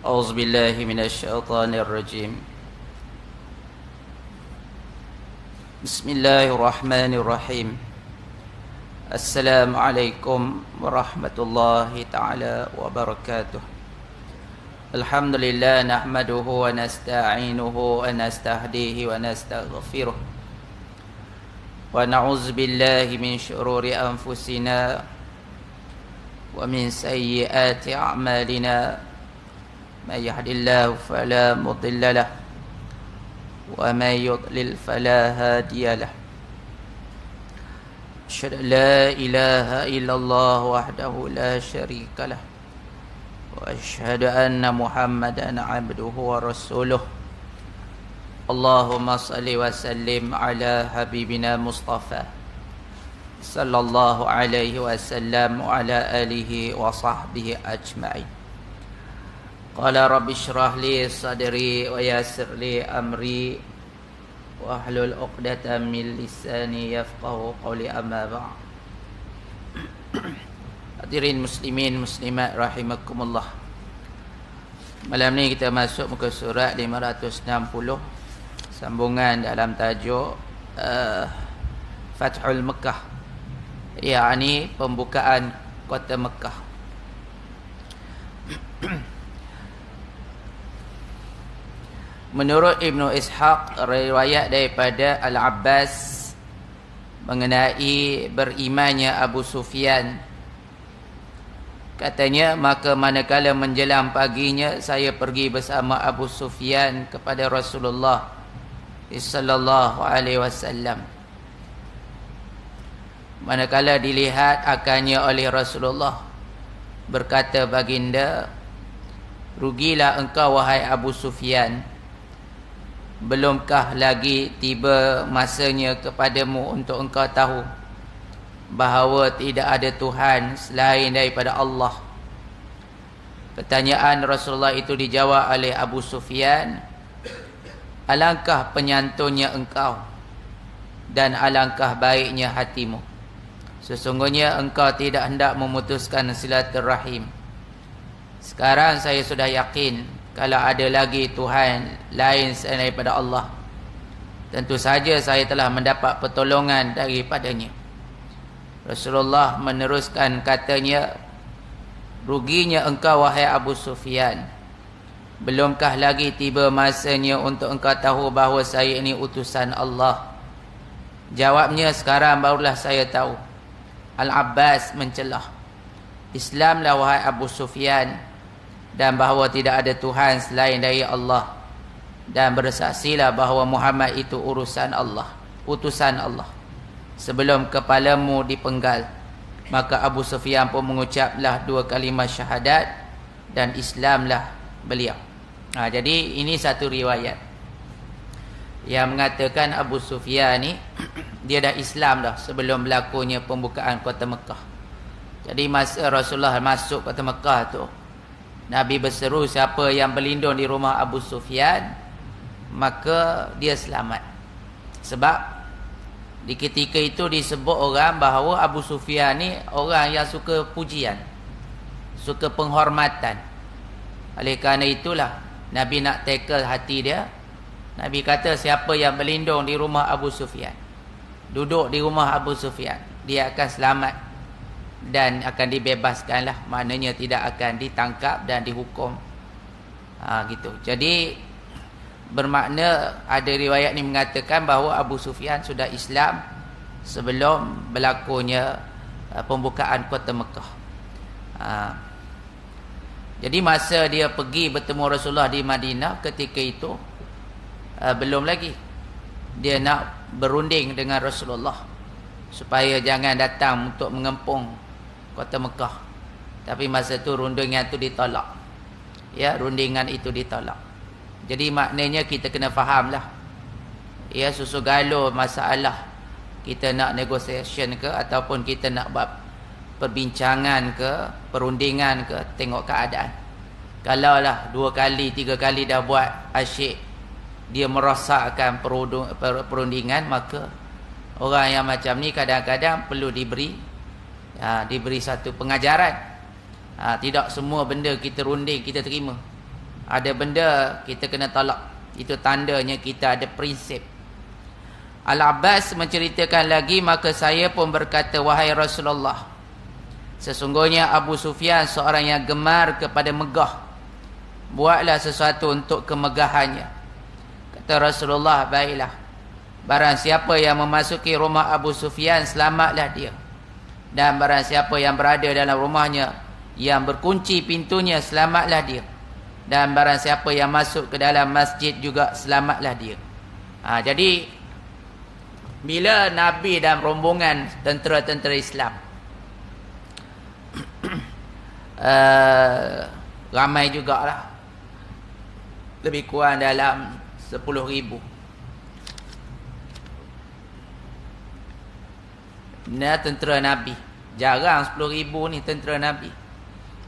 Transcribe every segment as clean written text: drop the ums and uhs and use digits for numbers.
أعوذ بالله من الشيطان الرجيم. بسم الله الرحمن الرحيم. السلام عليكم ورحمة الله تعالى وبركاته. الحمد لله نحمده ونستعينه ونستهديه ونستغفره ونعوذ بالله من شرور أنفسنا ومن سيئات أعمالنا. من يهد الله فلا مضل له ومن يضلل فلا هادي له. أشهد أن لا إله إلا الله وحده لا شريك له وأشهد أن محمدا عبده ورسوله. اللهم صل وسلم على حبيبنا مصطفى صلى الله عليه وسلم وعلى آله وصحبه أجمعين. قال رب اشرح لي صدري ويسر لي أمري واحلل عقدة من لساني يفقهوا قولي أما بعد. Hadirin muslimin muslimat rahimakumullah. Malam ni kita masuk muka surat 560, sambungan dalam tajuk Fathul Mekah, yakni pembukaan kota Mekah. Menurut Ibnu Ishaq, riwayat daripada Al-Abbas mengenai berimannya Abu Sufyan, katanya, maka manakala menjelang paginya saya pergi bersama Abu Sufyan kepada Rasulullah sallallahu alaihi wasallam. Manakala dilihat akannya oleh Rasulullah, berkata baginda, rugilah engkau wahai Abu Sufyan, belumkah lagi tiba masanya kepadamu untuk engkau tahu bahawa tidak ada Tuhan selain daripada Allah? Pertanyaan Rasulullah itu dijawab oleh Abu Sufyan, alangkah penyantunnya engkau dan alangkah baiknya hatimu. Sesungguhnya engkau tidak hendak memutuskan silaturahim. Sekarang saya sudah yakin kalau ada lagi Tuhan lain selain daripada Allah, tentu saja saya telah mendapat pertolongan daripadanya. Rasulullah meneruskan katanya, ruginya engkau wahai Abu Sufyan, belumkah lagi tiba masanya untuk engkau tahu bahawa saya ini utusan Allah? Jawabnya, sekarang barulah saya tahu. Al-Abbas mencelah, Islamlah wahai Abu Sufyan, dan bahawa tidak ada Tuhan selain dari Allah, dan bersaksilah bahawa Muhammad itu utusan Allah. Sebelum kepalamu dipenggal, maka Abu Sufyan pun mengucaplah 2 kalimah syahadat dan Islamlah beliau. Jadi ini satu riwayat yang mengatakan Abu Sufyan ni dia dah Islam dah sebelum berlakunya pembukaan kota Mekah. Jadi masa Rasulullah masuk kota Mekah tu, Nabi berseru, siapa yang berlindung di rumah Abu Sufyan, maka dia selamat. Sebab di ketika itu disebut orang bahawa Abu Sufyan ni orang yang suka pujian, suka penghormatan. Oleh kerana itulah Nabi nak tackle hati dia. Nabi kata, siapa yang berlindung di rumah Abu Sufyan, duduk di rumah Abu Sufyan, dia akan selamat dan akan dibebaskanlah, maknanya tidak akan ditangkap dan dihukum. Gitu. Jadi bermakna ada riwayat ni mengatakan bahawa Abu Sufyan sudah Islam sebelum berlakunya pembukaan kota Mekah. Jadi masa dia pergi bertemu Rasulullah di Madinah, ketika itu belum lagi dia nak berunding dengan Rasulullah supaya jangan datang untuk mengepung kota Mekah. Tapi masa tu rundingan tu ditolak. Ya, rundingan itu ditolak. Jadi maknanya kita kena fahamlah. Ya, susu galuh masalah kita nak negotiation ke ataupun kita nak buat perbincangan ke, perundingan ke, tengok keadaan. Kalaulah 2 kali 3 kali dah buat asyik, dia merosakkan perundingan, maka orang yang macam ni kadang-kadang perlu diberi diberi satu pengajaran. Tidak semua benda kita runding kita terima. Ada benda kita kena tolak. Itu tandanya kita ada prinsip. Al-Abbas menceritakan lagi, maka saya pun berkata, wahai Rasulullah, sesungguhnya Abu Sufyan seorang yang gemar kepada megah. Buatlah sesuatu untuk kemegahannya. Kata Rasulullah, baiklah. Barang siapa yang memasuki rumah Abu Sufyan, selamatlah dia. Dan barang siapa yang berada dalam rumahnya, yang berkunci pintunya, selamatlah dia. Dan barang siapa yang masuk ke dalam masjid juga, selamatlah dia. Jadi bila Nabi dan rombongan tentera-tentera Islam ramai jugalah, lebih kurang dalam 10,000. Ni tentera Nabi. Jarang 10,000 ni tentera Nabi.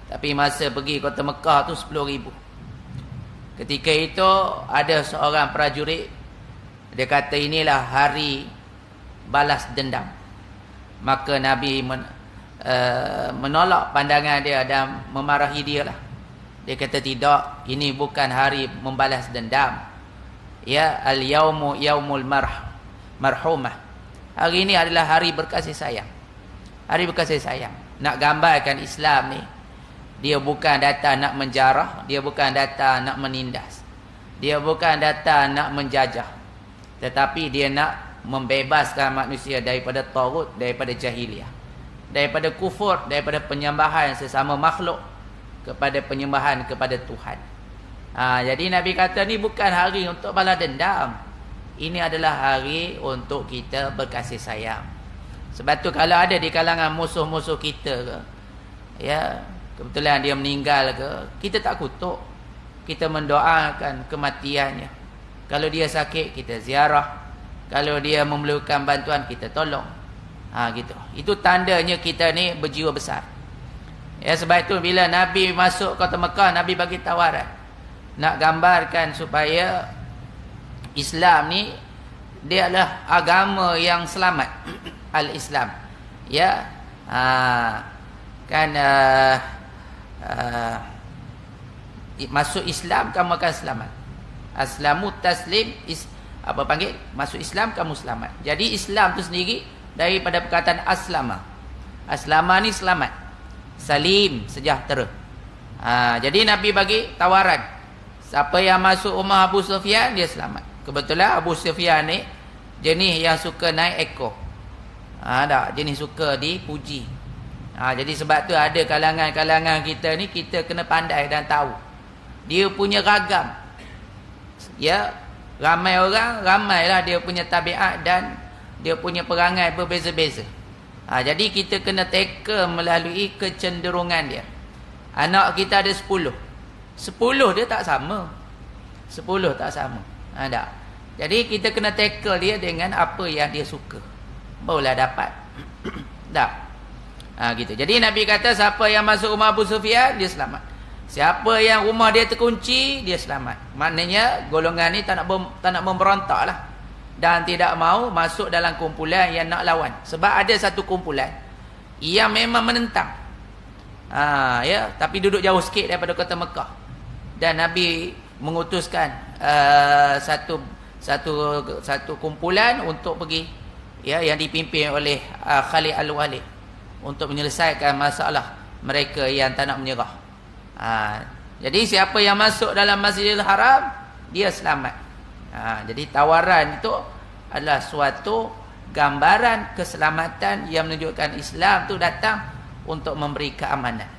Tapi masa pergi kota Mekah tu 10,000. Ketika itu ada seorang prajurit, dia kata inilah hari balas dendam. Maka Nabi menolak pandangan dia dan memarahi dia lah. Dia kata tidak, ini bukan hari membalas dendam. Ya, al-yaumu yaumul marhumah. Hari ini adalah hari berkasih sayang. Hari berkasih sayang. Nak gambarkan Islam ni, dia bukan datang nak menjarah, dia bukan datang nak menindas, dia bukan datang nak menjajah, tetapi dia nak membebaskan manusia daripada tagut, daripada jahiliah, daripada kufur, daripada penyembahan sesama makhluk kepada penyembahan kepada Tuhan. Jadi Nabi kata ni bukan hari untuk balas dendam. Ini adalah hari untuk kita berkasih sayang. Sebab tu kalau ada di kalangan musuh-musuh kita ke, ya, kebetulan dia meninggal ke, kita tak kutuk. Kita mendoakan kematiannya. Kalau dia sakit, kita ziarah. Kalau dia memerlukan bantuan, kita tolong. Gitu. Itu tandanya kita ni berjiwa besar. Ya, sebab itu bila Nabi masuk kota Mekah, Nabi bagi tawaran. Nak gambarkan supaya Islam ni dia adalah agama yang selamat. Al-Islam. Ya. Masuk Islam kamu akan selamat. Aslamu taslim masuk Islam kamu selamat. Jadi Islam tu sendiri daripada perkataan aslama. Aslama ni selamat, salim, sejahtera. Jadi Nabi bagi tawaran, siapa yang masuk rumah Abu Sufyan, dia selamat. Kebetulan Abu Sufyan ni jenis yang suka naik ekor. Jenis suka dipuji. Jadi sebab tu ada kalangan-kalangan kita ni, kita kena pandai dan tahu dia punya ragam. Ya, ramai orang, ramailah dia punya tabiat dan dia punya perangai berbeza-beza. Jadi kita kena teka melalui kecenderungan dia. Anak kita ada 10. 10 dia tak sama. 10 tak sama. Tak. Jadi kita kena tackle dia dengan apa yang dia suka. Barulah dapat. Tak. Gitu. Jadi Nabi kata siapa yang masuk rumah Abu Sufyan, dia selamat. Siapa yang rumah dia terkunci, dia selamat. Maknanya golongan ni tak nak memberontak lah. Dan tidak mau masuk dalam kumpulan yang nak lawan. Sebab ada satu kumpulan yang memang menentang. Ya, tapi duduk jauh sikit daripada kota Mekah. Dan Nabi mengutuskan satu kumpulan untuk pergi, ya, yang dipimpin oleh Khalid Al-Walid, untuk menyelesaikan masalah mereka yang tak nak menyerah. Jadi siapa yang masuk dalam Masjidil Haram, dia selamat. Jadi tawaran itu adalah suatu gambaran keselamatan yang menunjukkan Islam tu datang untuk memberi keamanan.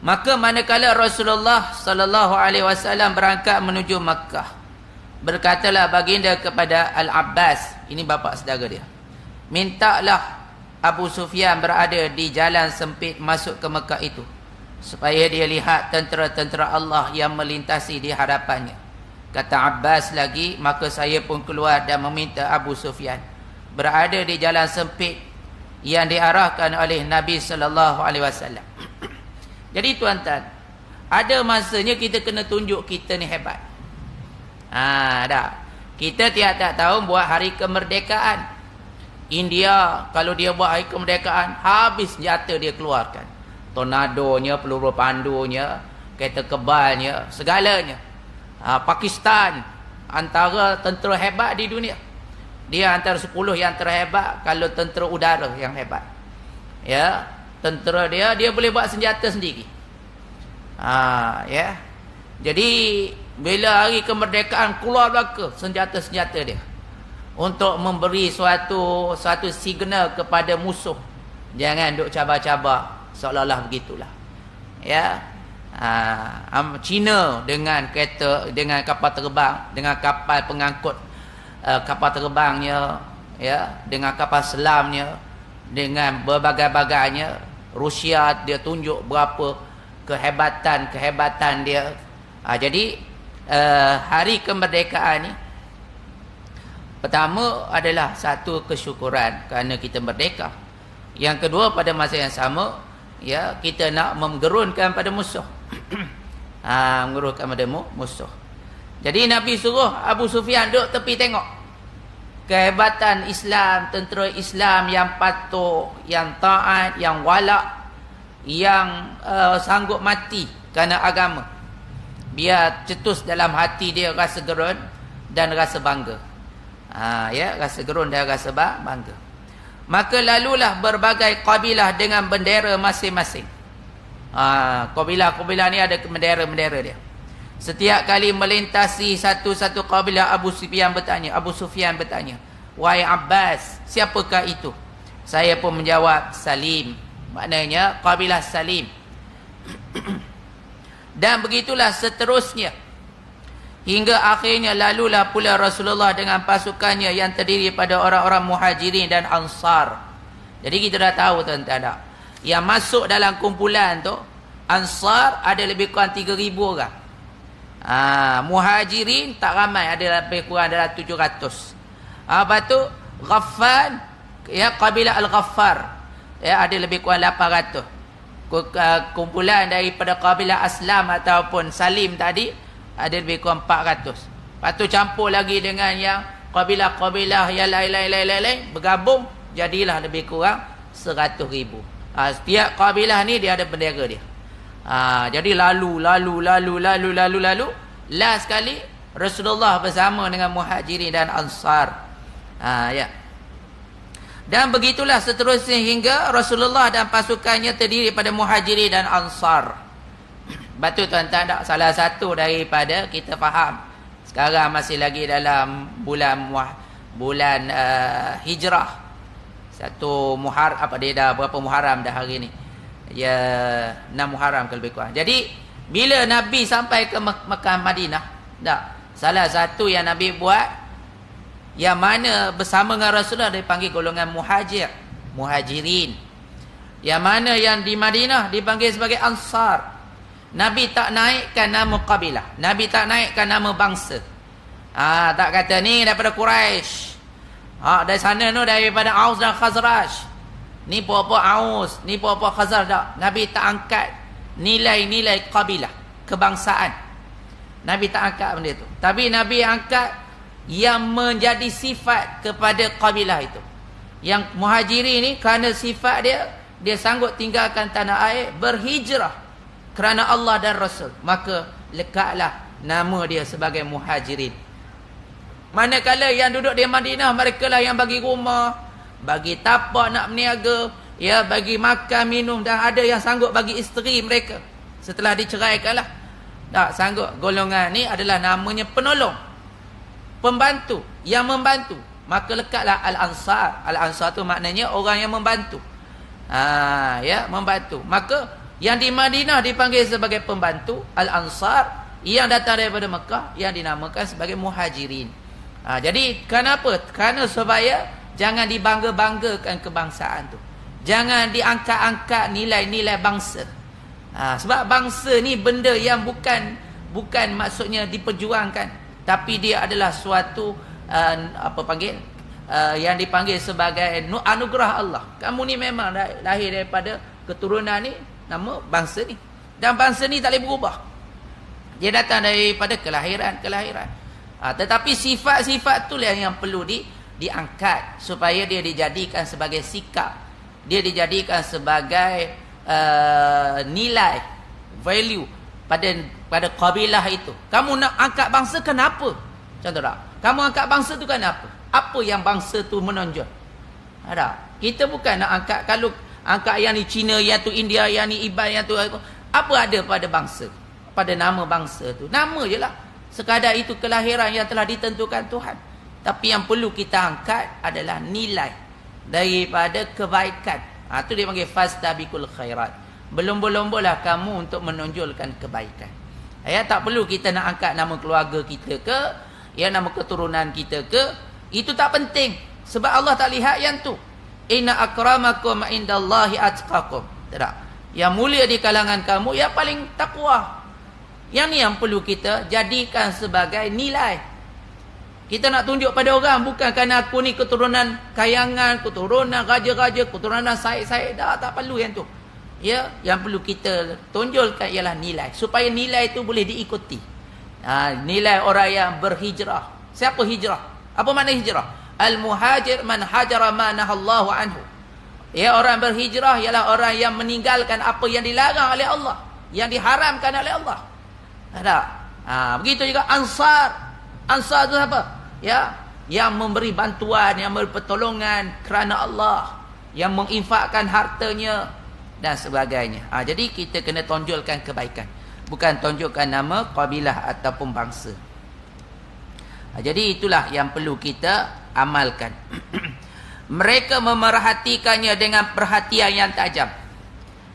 Maka manakala Rasulullah sallallahu alaihi wasallam berangkat menuju Makkah, berkatalah baginda kepada Al-Abbas, ini bapa saudara dia, mintalah Abu Sufyan berada di jalan sempit masuk ke Makkah itu, supaya dia lihat tentera-tentera Allah yang melintasi di hadapannya. Kata Abbas lagi, maka saya pun keluar dan meminta Abu Sufyan berada di jalan sempit yang diarahkan oleh Nabi sallallahu alaihi wasallam. Jadi tuan-tuan, ada masanya kita kena tunjuk kita ni hebat. Kita tiap-tiap tahun buat hari kemerdekaan. India kalau dia buat hari kemerdekaan, habis senjata dia keluarkan. Tornadonya, peluru pandunya, kereta kebalnya, segalanya. Pakistan antara tentera hebat di dunia. Dia antara 10 yang terhebat kalau tentera udara yang hebat. Ya, tentera dia boleh buat senjata sendiri. Ya. Jadi bila hari kemerdekaan keluar belaka senjata-senjata dia untuk memberi suatu signal kepada musuh. Jangan duk cabar-cabar seolah-olah begitulah. Ya. China dengan kapal terbang, dengan kapal pengangkut kapal terbangnya, ya, dengan kapal selamnya, dengan berbagai-bagainya. Rusia dia tunjuk berapa kehebatan dia. Jadi hari kemerdekaan ni pertama adalah satu kesyukuran kerana kita merdeka. Yang kedua, pada masa yang sama, ya, kita nak menggerunkan pada musuh. Menggerunkan pada musuh. Jadi Nabi suruh Abu Sufyan duduk tepi tengok kehebatan Islam, tentera Islam yang patuh, yang taat, yang walak, yang sanggup mati kerana agama. Biar cetus dalam hati dia rasa gerun dan rasa bangga. Ya, rasa gerun dan rasa bangga. Maka lalulah berbagai kabilah dengan bendera masing-masing. Kabilah-kabilah ni ada bendera-bendera dia. Setiap kali melintasi satu-satu kabilah, Abu Sufyan bertanya, "Wahai Abbas, siapakah itu?" Saya pun menjawab, "Salim." Maknanya kabilah Salim. Dan begitulah seterusnya. Hingga akhirnya lalulah pula Rasulullah dengan pasukannya yang terdiri pada orang-orang Muhajirin dan Ansar. Jadi kita dah tahu tuan-tuan tak? Yang masuk dalam kumpulan tu, Ansar ada lebih kurang 3,000 orang. Muhajirin tak ramai, ada lebih kurang dalam 700. Lepas tu Ghaffan, ya, kabilah Al-Ghaffar, ya, ada lebih kurang 800. Kumpulan daripada kabilah Aslam ataupun Salim tadi ada lebih kurang 400. Lepas tu campur lagi dengan yang kabilah-kabilah yang lain-lain bergabung, jadilah lebih kurang 100,000. Setiap kabilah ni dia ada bendera dia. Jadi lalu last sekali Rasulullah bersama dengan Muhajirin dan Ansar. Ya. Dan begitulah seterusnya hingga Rasulullah dan pasukannya terdiri pada Muhajirin dan Ansar. Betul tuan-tuan tak? Salah satu daripada kita faham sekarang masih lagi dalam bulan Hijrah. Satu Muharram, apa dia dah berapa Muharram dah hari ni? Ya, 6 Muharram ke lebih kurang. Jadi bila Nabi sampai ke Mekah Madinah, tak, salah satu yang Nabi buat, yang mana bersama dengan Rasulullah dipanggil golongan Muhajirin. Yang mana yang di Madinah dipanggil sebagai Ansar. Nabi tak naikkan nama kabilah, Nabi tak naikkan nama bangsa. Tak kata ni daripada Quraisy. Dari sana tu daripada Aus dan Khazraj. Ni puak-puak Aus, ni puak-puak Khazraj. Tak. Nabi tak angkat nilai-nilai kabilah, kebangsaan. Nabi tak angkat benda tu. Tapi Nabi angkat yang menjadi sifat kepada kabilah itu. Yang Muhajirin ni kerana sifat dia sanggup tinggalkan tanah air, berhijrah kerana Allah dan Rasul, maka lekatlah nama dia sebagai Muhajirin. Manakala yang duduk di Madinah, mereka lah yang bagi rumah, bagi tapak nak berniaga, ya, bagi makan minum, dan ada yang sanggup bagi isteri mereka setelah diceraikan lah. Tak sanggup. Golongan ni adalah namanya penolong, pembantu, yang membantu. Maka lekatlah Al-Ansar. Al-Ansar tu maknanya orang yang membantu. Ya, membantu. Maka yang di Madinah dipanggil sebagai pembantu Al-Ansar, yang datang daripada Mekah yang dinamakan sebagai Muhajirin. Jadi kenapa? Kerana supaya jangan dibangga-banggakan kebangsaan tu. Jangan diangkat-angkat nilai-nilai bangsa. Sebab bangsa ni benda yang bukan maksudnya diperjuangkan, tapi dia adalah suatu yang dipanggil sebagai anugerah Allah. Kamu ni memang lahir daripada keturunan ni, nama bangsa ni. Dan bangsa ni tak boleh berubah. Dia datang daripada kelahiran. Tetapi sifat-sifat tu yang perlu diangkat supaya dia dijadikan sebagai sikap. Dia dijadikan sebagai nilai, value pada kabilah itu. Kamu nak angkat bangsa kenapa? Contoh tak? Kamu angkat bangsa tu kenapa? Apa yang bangsa tu menonjol? Ada. Kita bukan nak angkat, kalau angkat yang ni Cina, yang tu India, yang ni Iban, yang tu apa ada pada bangsa? Pada nama bangsa tu. Nama je lah. Sekadar itu kelahiran yang telah ditentukan Tuhan. Tapi yang perlu kita angkat adalah nilai daripada kebaikan. Itu dia panggil fastabiqul khairat. Berlomba-lombalah kamu untuk menonjolkan kebaikan. Tak perlu kita nak angkat nama keluarga kita ke, nama keturunan kita ke. Itu tak penting. Sebab Allah tak lihat yang tu. Inna akramakum indallahi atqakum. Tak? Yang mulia di kalangan kamu yang paling takwa. Yang ni yang perlu kita jadikan sebagai nilai. Kita nak tunjuk pada orang bukan kerana aku ni keturunan kayangan, keturunan raja-raja, keturunan said-said. Tak perlu yang tu. Yang perlu kita tonjolkan ialah nilai. Supaya nilai itu boleh diikuti. Nilai orang yang berhijrah. Siapa hijrah? Apa makna hijrah? Al-muhajir man hajara ma nahallahu anhu. Orang berhijrah ialah orang yang meninggalkan apa yang dilarang oleh Allah, yang diharamkan oleh Allah. Ada. Begitu juga ansar. Ansar itu apa? Yang memberi bantuan, yang memberi pertolongan kerana Allah, yang menginfakkan hartanya dan sebagainya. Jadi kita kena tonjolkan kebaikan, bukan tonjolkan nama kabilah ataupun bangsa. Jadi itulah yang perlu kita amalkan. Mereka memerhatikannya dengan perhatian yang tajam.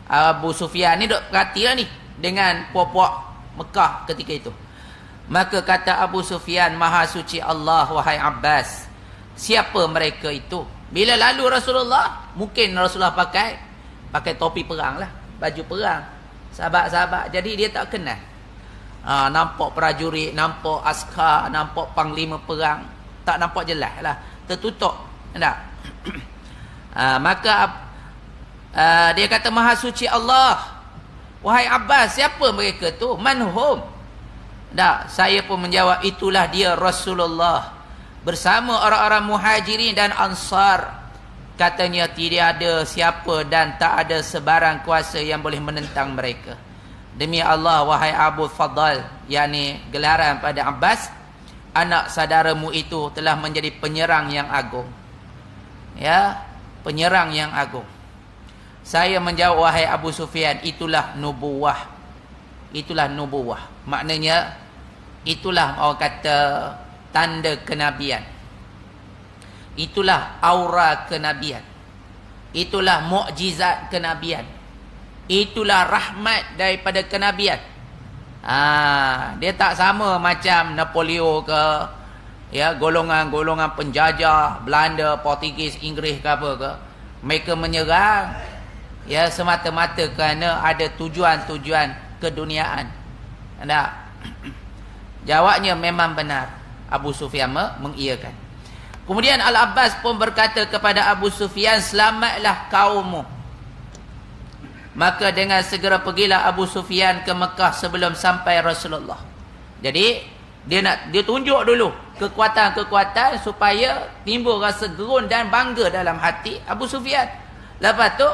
Abu Sufyan ni duk perhatian ni dengan puak-puak Mekah ketika itu. Maka kata Abu Sufyan, Maha suci Allah, wahai Abbas, siapa mereka itu? Bila lalu Rasulullah, mungkin Rasulullah pakai topi perang lah, baju perang, sahabat-sahabat, jadi dia tak kenal. Nampak prajurit, nampak askar, nampak panglima perang, tak nampak jelas lah, tertutup. Tak? Maka dia kata, Maha suci Allah, wahai Abbas, siapa mereka tu? Manhum? Tak, saya pun menjawab, itulah dia Rasulullah bersama orang-orang muhajirin dan ansar. Katanya tidak ada siapa dan tak ada sebarang kuasa yang boleh menentang mereka. Demi Allah, wahai Abu Fadal, yakni gelaran pada Abbas, anak saudaramu itu telah menjadi penyerang yang agung. Penyerang yang agung. Saya menjawab, wahai Abu Sufyan, itulah nubuwah. Itulah nubuwah. Maknanya, itulah orang kata tanda kenabian. Itulah aura kenabian. Itulah mukjizat kenabian. Itulah rahmat daripada kenabian. Dia tak sama macam Napoleon ke, golongan-golongan penjajah Belanda, Portugis, Inggeris ke apa ke. Mereka menyerang semata-mata kerana ada tujuan-tujuan keduniaan. Tak? Jawabnya memang benar. Abu Sufyan mengiyakan. Kemudian Al-Abbas pun berkata kepada Abu Sufyan, selamatlah kaummu. Maka dengan segera pergilah Abu Sufyan ke Mekah sebelum sampai Rasulullah. Jadi dia tunjuk dulu kekuatan-kekuatan supaya timbul rasa gerun dan bangga dalam hati Abu Sufyan. Lepas tu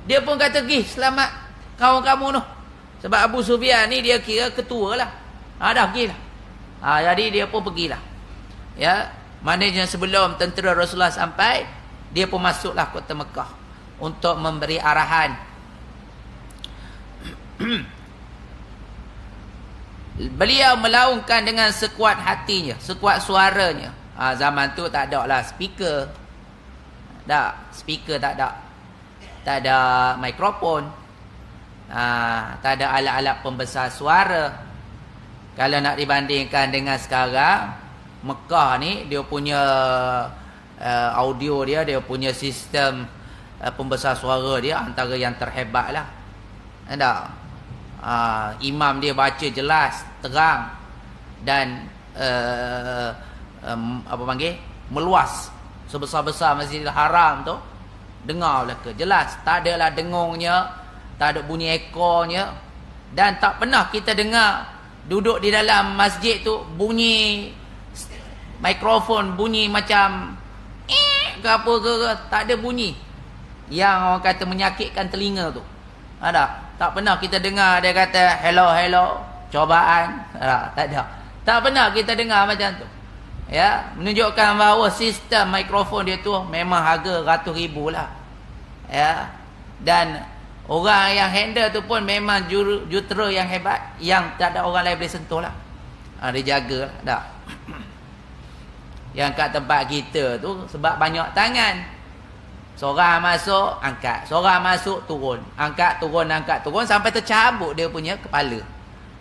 dia pun kata, "Gih, selamat kaum-kamu tu." Sebab Abu Sufyan ni dia kira ketua lah. Dah pergilah. Jadi dia pun pergilah. Maknanya sebelum tentera Rasulullah sampai, dia pun masuklah kota Mekah untuk memberi arahan. Beliau melaungkan dengan sekuat hatinya, sekuat suaranya. Zaman tu tak ada lah speaker. Speaker tak ada. Tak ada mikrofon. Tak ada alat-alat pembesar suara. Kalau nak dibandingkan dengan sekarang, Mekah ni dia punya audio dia punya sistem pembesar suara dia antara yang terhebat lah. Imam dia baca jelas, terang dan meluas. Sebesar-besar Masjidil Haram tu dengar belaka jelas, tak adalah dengungnya, tak ada bunyi ekornya, dan tak pernah kita dengar duduk di dalam masjid tu bunyi mikrofon, bunyi macam ke apa ke, tak ada bunyi yang orang kata menyakitkan telinga tu. Tak pernah kita dengar dia kata hello hello, cobaan. Tak ada. Tak pernah kita dengar macam tu. Ya, menunjukkan bahawa sistem mikrofon dia tu memang harga ratus ribu lah. Ya. Dan orang yang handle tu pun memang jutera yang hebat, yang tak ada orang lain boleh sentuh lah. Dia jaga lah. Tak. Yang kat tempat kita tu sebab banyak tangan. Seorang masuk, angkat. Seorang masuk, turun. Angkat, turun sampai tercabut dia punya kepala.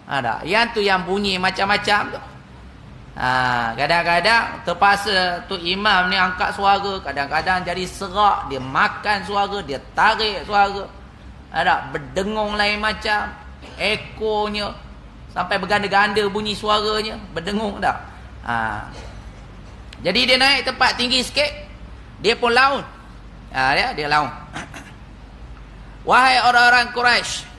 Tak. Yang tu yang bunyi macam-macam tu. Kadang-kadang terpaksa tu imam ni angkat suara, kadang-kadang jadi serak, dia makan suara, dia tarik suara. Ada berdengung lain macam, ekornya sampai berganda-ganda bunyi suaranya, berdengung tak. Jadi dia naik tempat tinggi sikit, dia pun laun. Dia laun. Wahai orang-orang Quraisy,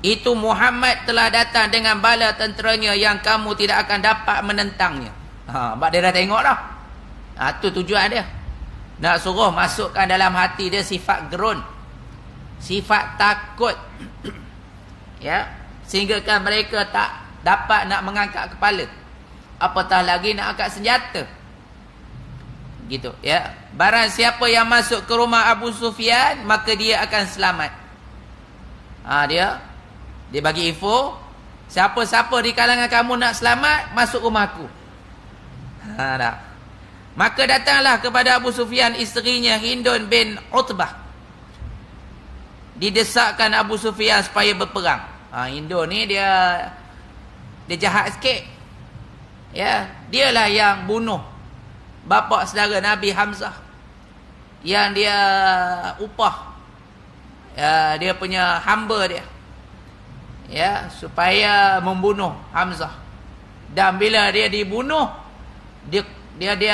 itu Muhammad telah datang dengan bala tenteranya yang kamu tidak akan dapat menentangnya. Sebab dia dah tengok dah. Itu tujuan dia. Nak suruh masukkan dalam hati dia sifat gerun, sifat takut. Ya, sehingga kan mereka tak dapat nak mengangkat kepala, apatah lagi nak angkat senjata. Gitu ya. Barang siapa yang masuk ke rumah Abu Sufyan, maka dia akan selamat. Dia bagi info, siapa-siapa di kalangan kamu nak selamat, masuk rumahku. Tak. Maka datanglah kepada Abu Sufyan isterinya Hindun bin Utbah. Didesakkan Abu Sufyan supaya berperang. Hindun ni dia jahat sikit. Ya, dialah yang bunuh bapa saudara Nabi Hamzah, yang dia upah dia punya hamba dia, ya, supaya membunuh Hamzah. Dan bila dia dibunuh, dia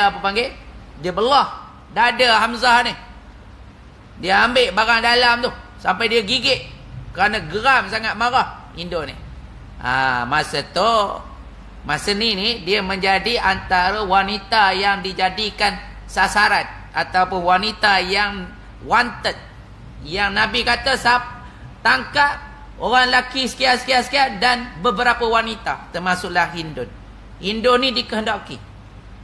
apa panggil, dia belah dada Hamzah ni. Dia ambil barang dalam tu sampai dia gigit, kerana geram sangat marah Indo ni. Masa ni dia menjadi antara wanita yang dijadikan sasaran, ataupun wanita yang wanted, yang Nabi kata tangkap orang lelaki sekian dan beberapa wanita, termasuklah Hindun. Hindun ni dikehendaki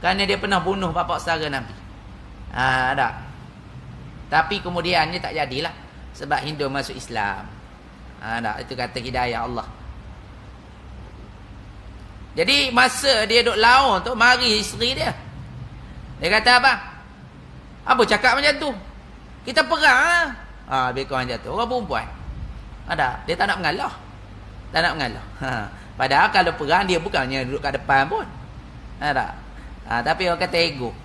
kerana dia pernah bunuh bapa saudara Nabi. Ada. Tapi kemudiannya tak jadilah sebab Hindun masuk Islam. Itu kata hidayah Allah. Jadi masa dia duduk laun tu, mari isteri dia. Dia kata, abang, apa cakap macam tu? Kita perang lah. Lebih kurang macam tu. Orang perempuan. Dia tak nak mengalah. Tak nak mengalah. Padahal kalau perang, dia bukannya duduk kat depan pun. Tapi orang kata ego.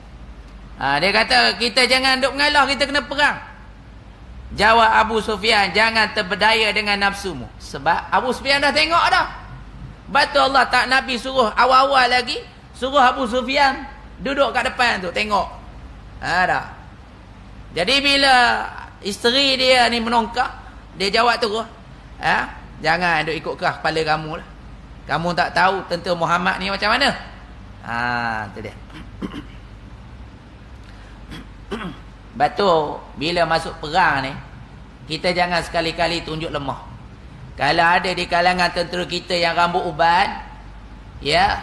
Dia kata, kita jangan duduk mengalah, kita kena perang. Jawab Abu Sufyan, jangan terberdaya dengan nafsumu. Sebab Abu Sufyan dah tengok dah. Betul Allah tak Nabi suruh awal-awal lagi, suruh Abu Sufyan duduk kat depan tu tengok. Dah. Jadi bila isteri dia ni menongkak, dia jawab tu, jangan duk ikut kerah kepala kamu lah. Kamu tak tahu tentera Muhammad ni macam mana. Tu dia. Betul, bila masuk perang ni, kita jangan sekali-kali tunjuk lemah. Kalau ada di kalangan tentera kita yang rambut uban, ya,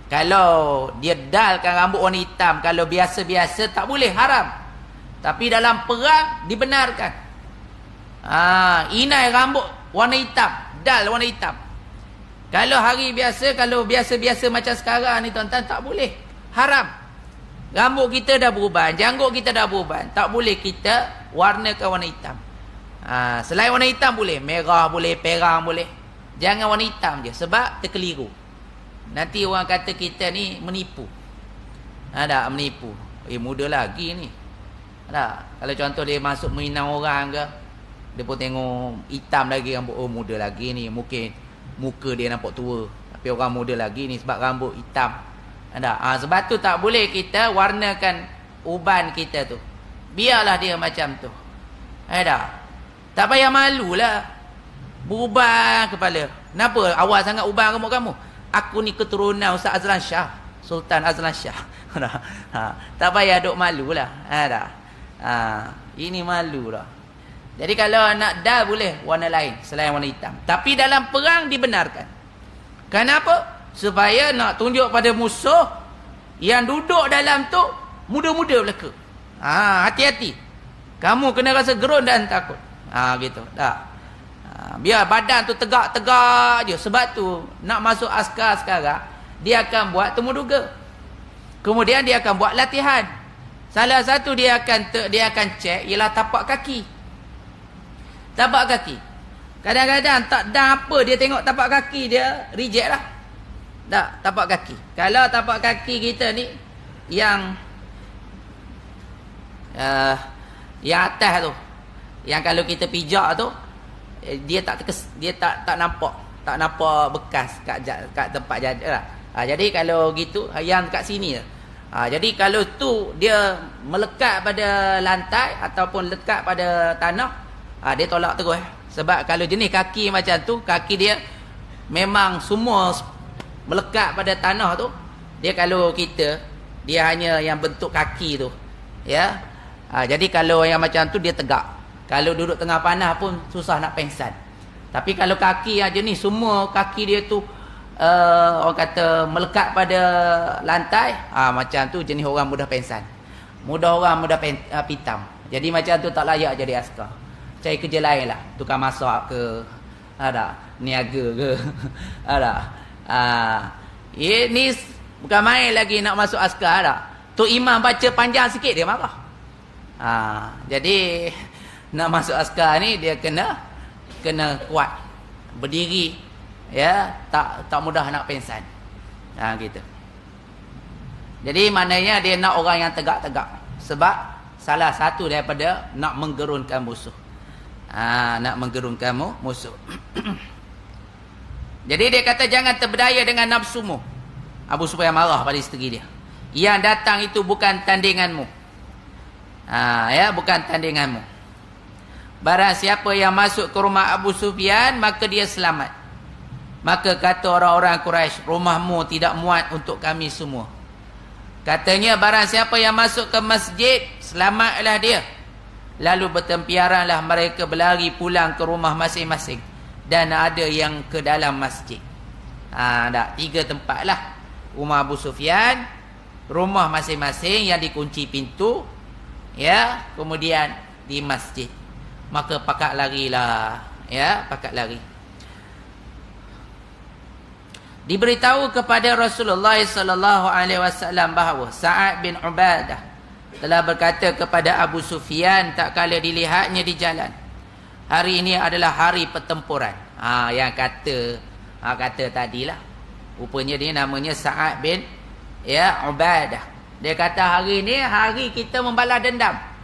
kalau dia dalkan rambut warna hitam, kalau biasa-biasa tak boleh, haram. Tapi dalam perang dibenarkan. Inai rambut warna hitam, dal warna hitam. Kalau hari biasa, kalau biasa-biasa macam sekarang ni tuan-tuan, tak boleh, haram. Rambut kita dah beruban, janggut kita dah beruban, tak boleh kita warnakan warna hitam. Selain warna hitam boleh, merah boleh, perang boleh. Jangan warna hitam je, sebab terkeliru. Nanti orang kata kita ni menipu. Menipu. Muda lagi ni. Kalau contoh dia masuk menginang orang ke, dia pun tengok hitam lagi rambut, muda lagi ni. Mungkin muka dia nampak tua, tapi orang muda lagi ni sebab rambut hitam. Sebab tu tak boleh kita warnakan uban kita tu. Biarlah dia macam tu. Tak payah malulah beruban kepala. Kenapa awal sangat uban rambut kamu? Aku ni keturunan Ustaz Azlan Shah, Sultan Azlan Shah. Tak payah duk malulah. Ini malu dah. Jadi kalau nak dal boleh warna lain selain warna hitam. Tapi dalam perang dibenarkan. Kenapa? Supaya nak tunjuk pada musuh yang duduk dalam tu muda-muda belaka. Hati-hati. Kamu kena rasa gerun dan takut. Gitu. Tak. Biar badan tu tegak-tegak je. Sebab tu nak masuk askar sekarang, dia akan buat temu duga. Kemudian dia akan buat latihan. Salah satu dia akan cek ialah tapak kaki. Tapak kaki. Kadang-kadang tak ada apa dia tengok tapak kaki dia reject lah. Tak, tapak kaki. Kalau tapak kaki kita ni yang atas tu, yang kalau kita pijak tu, dia tak nampak bekas kat tempat jadah lah. Jadi kalau gitu yang kat sini lah. Jadi kalau tu dia melekat pada lantai ataupun lekat pada tanah, dia tolak terus. Sebab kalau jenis kaki macam tu, kaki dia memang semua melekat pada tanah tu, dia kalau kita, dia hanya yang bentuk kaki tu, ya. Jadi kalau yang macam tu dia tegak. Kalau duduk tengah panas pun susah nak pengsan. Tapi kalau kaki yang jenis semua kaki dia tu orang kata melekat pada lantai, macam tu jenis orang mudah pengsan. Orang mudah pitam. Jadi macam tu tak layak jadi askar. Cari kerja lain lah. Tukang masak ke, niaga ke. Ini bukan main lagi nak masuk askar dah. Tu imam baca panjang sikit dia marah. Jadi nak masuk askar ni dia kena kuat, berdiri, ya, tak mudah nak pengsan. Gitu. Jadi maknanya dia nak orang yang tegak-tegak. Sebab salah satu daripada nak menggerunkan musuh. Nak menggerunkan musuh. Jadi dia kata jangan terberdaya dengan nafsumu. Abu Sufyan marah pada isteri dia. Yang datang itu bukan tandinganmu. Bukan tandinganmu. Barang siapa yang masuk ke rumah Abu Sufyan, maka dia selamat. Maka kata orang-orang Quraisy, rumahmu tidak muat untuk kami semua. Katanya barang siapa yang masuk ke masjid, selamatlah dia. Lalu bertempiaranlah mereka berlari pulang ke rumah masing-masing. Dan ada yang ke dalam masjid. 3 tempat lah. Rumah Abu Sufyan, rumah masing-masing yang dikunci pintu, ya, kemudian di masjid. Maka pakat larilah, ya, pakat lari. Diberitahu kepada Rasulullah sallallahu alaihi wasallam bahawa Sa'ad bin Ubadah telah berkata kepada Abu Sufyan tak kala dilihatnya di jalan, hari ini adalah hari pertempuran. Yang kata tadilah. Rupanya dia namanya Sa'ad bin Ubadah. Dia kata hari ini hari kita membalas dendam.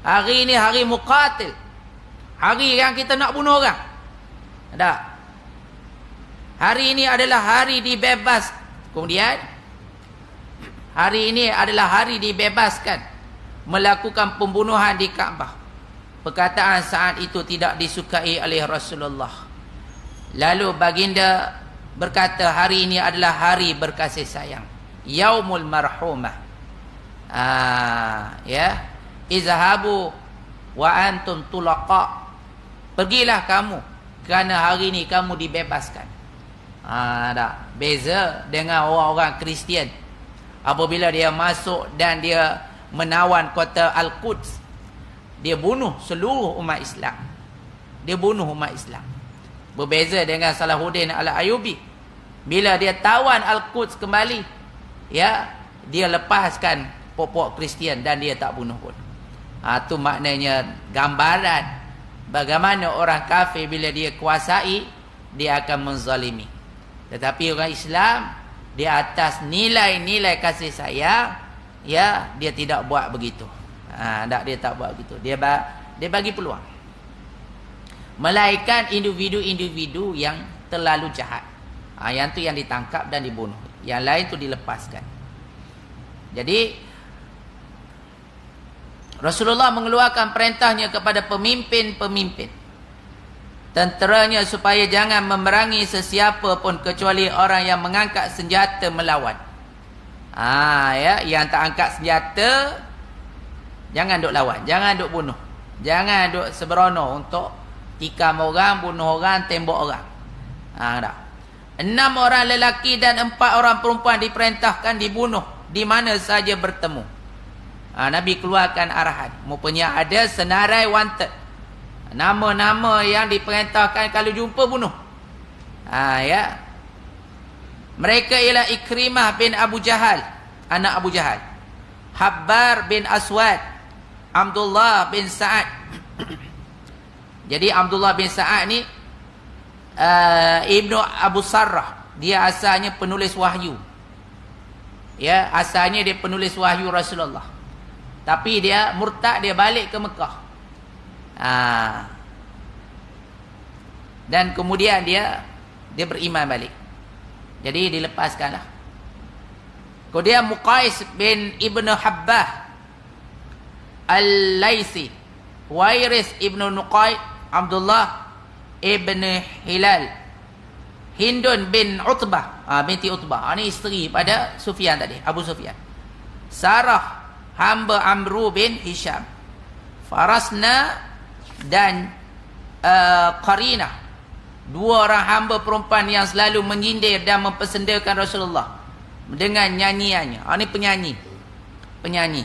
Hari ini hari muqatil. Hari yang kita nak bunuh orang. Tak. Hari ini adalah hari dibebas. Kemudian hari ini adalah hari dibebaskan melakukan pembunuhan di Kaabah. Perkataan saat itu tidak disukai oleh Rasulullah. Lalu baginda berkata hari ini adalah hari berkasih sayang. Yaumul marhumah. Izhabu wa antum tulaqa. Pergilah kamu kerana hari ini kamu dibebaskan. Tak beza dengan orang-orang Kristian. Apabila dia masuk dan dia menawan kota Al-Quds, dia bunuh seluruh umat Islam. Dia bunuh umat Islam. Berbeza dengan Salahuddin Al-Ayyubi. Bila dia tawan Al-Quds kembali, ya, dia lepaskan pokok Kristian dan dia tak bunuh pun. Itu maknanya gambaran bagaimana orang kafir bila dia kuasai, dia akan menzalimi. Tetapi orang Islam di atas nilai-nilai kasih sayang, ya, dia tidak buat begitu. Dia tak buat begitu. Dia bagi peluang. Melainkan individu-individu yang terlalu jahat. Yang tu yang ditangkap dan dibunuh. Yang lain tu dilepaskan. Jadi Rasulullah mengeluarkan perintahnya kepada pemimpin-pemimpin tenteranya supaya jangan memerangi sesiapa pun kecuali orang yang mengangkat senjata melawan. Yang tak angkat senjata jangan duk lawan, jangan duk bunuh. Jangan duk seberono untuk tikam orang, bunuh orang, tembok orang. Dah. 6 orang lelaki dan 4 orang perempuan diperintahkan dibunuh di mana saja bertemu. Nabi keluarkan arahan. Rupanya ada senarai wanted. Nama-nama yang diperintahkan kalau jumpa bunuh. Ya. Mereka ialah Ikrimah bin Abu Jahal, anak Abu Jahal. Habbar bin Aswad, Abdullah bin Sa'ad. Jadi Abdullah bin Sa'ad ni Ibnu Abu Sarrah, dia asalnya penulis wahyu. Ya, asalnya dia penulis wahyu Rasulullah. Tapi dia murtad, dia balik ke Mekah. Dan kemudian dia beriman balik. Jadi dilepaskanlah. Kemudian Muqais bin Ibnu Habbah Al-Laisi, Wairis Ibnu Nuqai, Abdullah Ibn Hilal, Hindun bin Utbah, binti Utbah. Ini isteri pada Sufyan tadi, Abu Sufyan. Sarah hamba Amru bin Hisham. Farasna dan Qarinah, 2 orang hamba perempuan yang selalu menyindir dan mempersendakan Rasulullah dengan nyanyiannya. Ini penyanyi.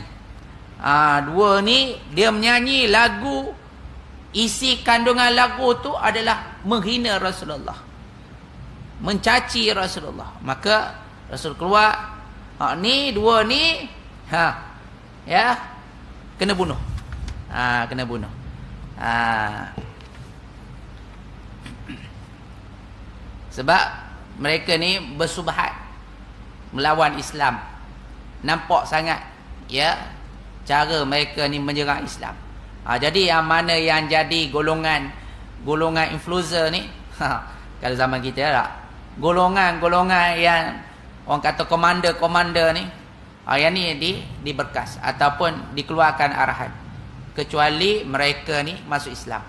2 ni dia menyanyi lagu. Isi kandungan lagu tu adalah menghina Rasulullah, mencaci Rasulullah. Maka Rasul keluar, ni 2 ni ya kena bunuh. Kena bunuh. Sebab mereka ni bersubhat melawan Islam. Nampak sangat ya cara mereka ni menyerang Islam. Jadi yang mana yang jadi golongan influencer ni, kalau zaman kita tak, golongan yang orang kata komander ni, yang ni diberkas ataupun dikeluarkan arahan, kecuali mereka ni masuk Islam.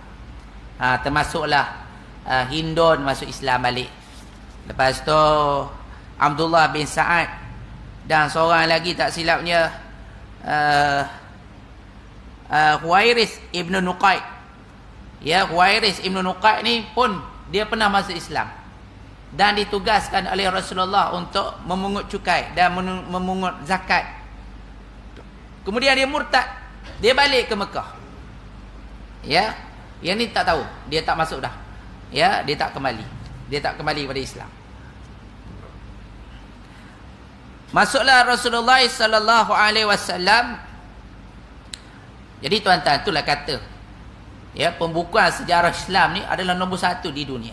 Termasuklah Hindun masuk Islam balik. Lepas tu Abdullah bin Sa'ad dan seorang lagi tak silapnya Huwairis Ibnu Nuqai. Ya, Huwairis Ibnu Nuqai ni pun dia pernah masuk Islam dan ditugaskan oleh Rasulullah untuk memungut cukai dan memungut zakat. Kemudian dia murtad, dia balik ke Mekah. Ya, yang ni tak tahu, dia tak masuk dah. Ya, dia tak kembali pada Islam. Masuklah Rasulullah sallallahu alaihi wasallam. Jadi tuan-tuan, itulah kata ya, pembukuan sejarah Islam ni adalah nombor 1 di dunia.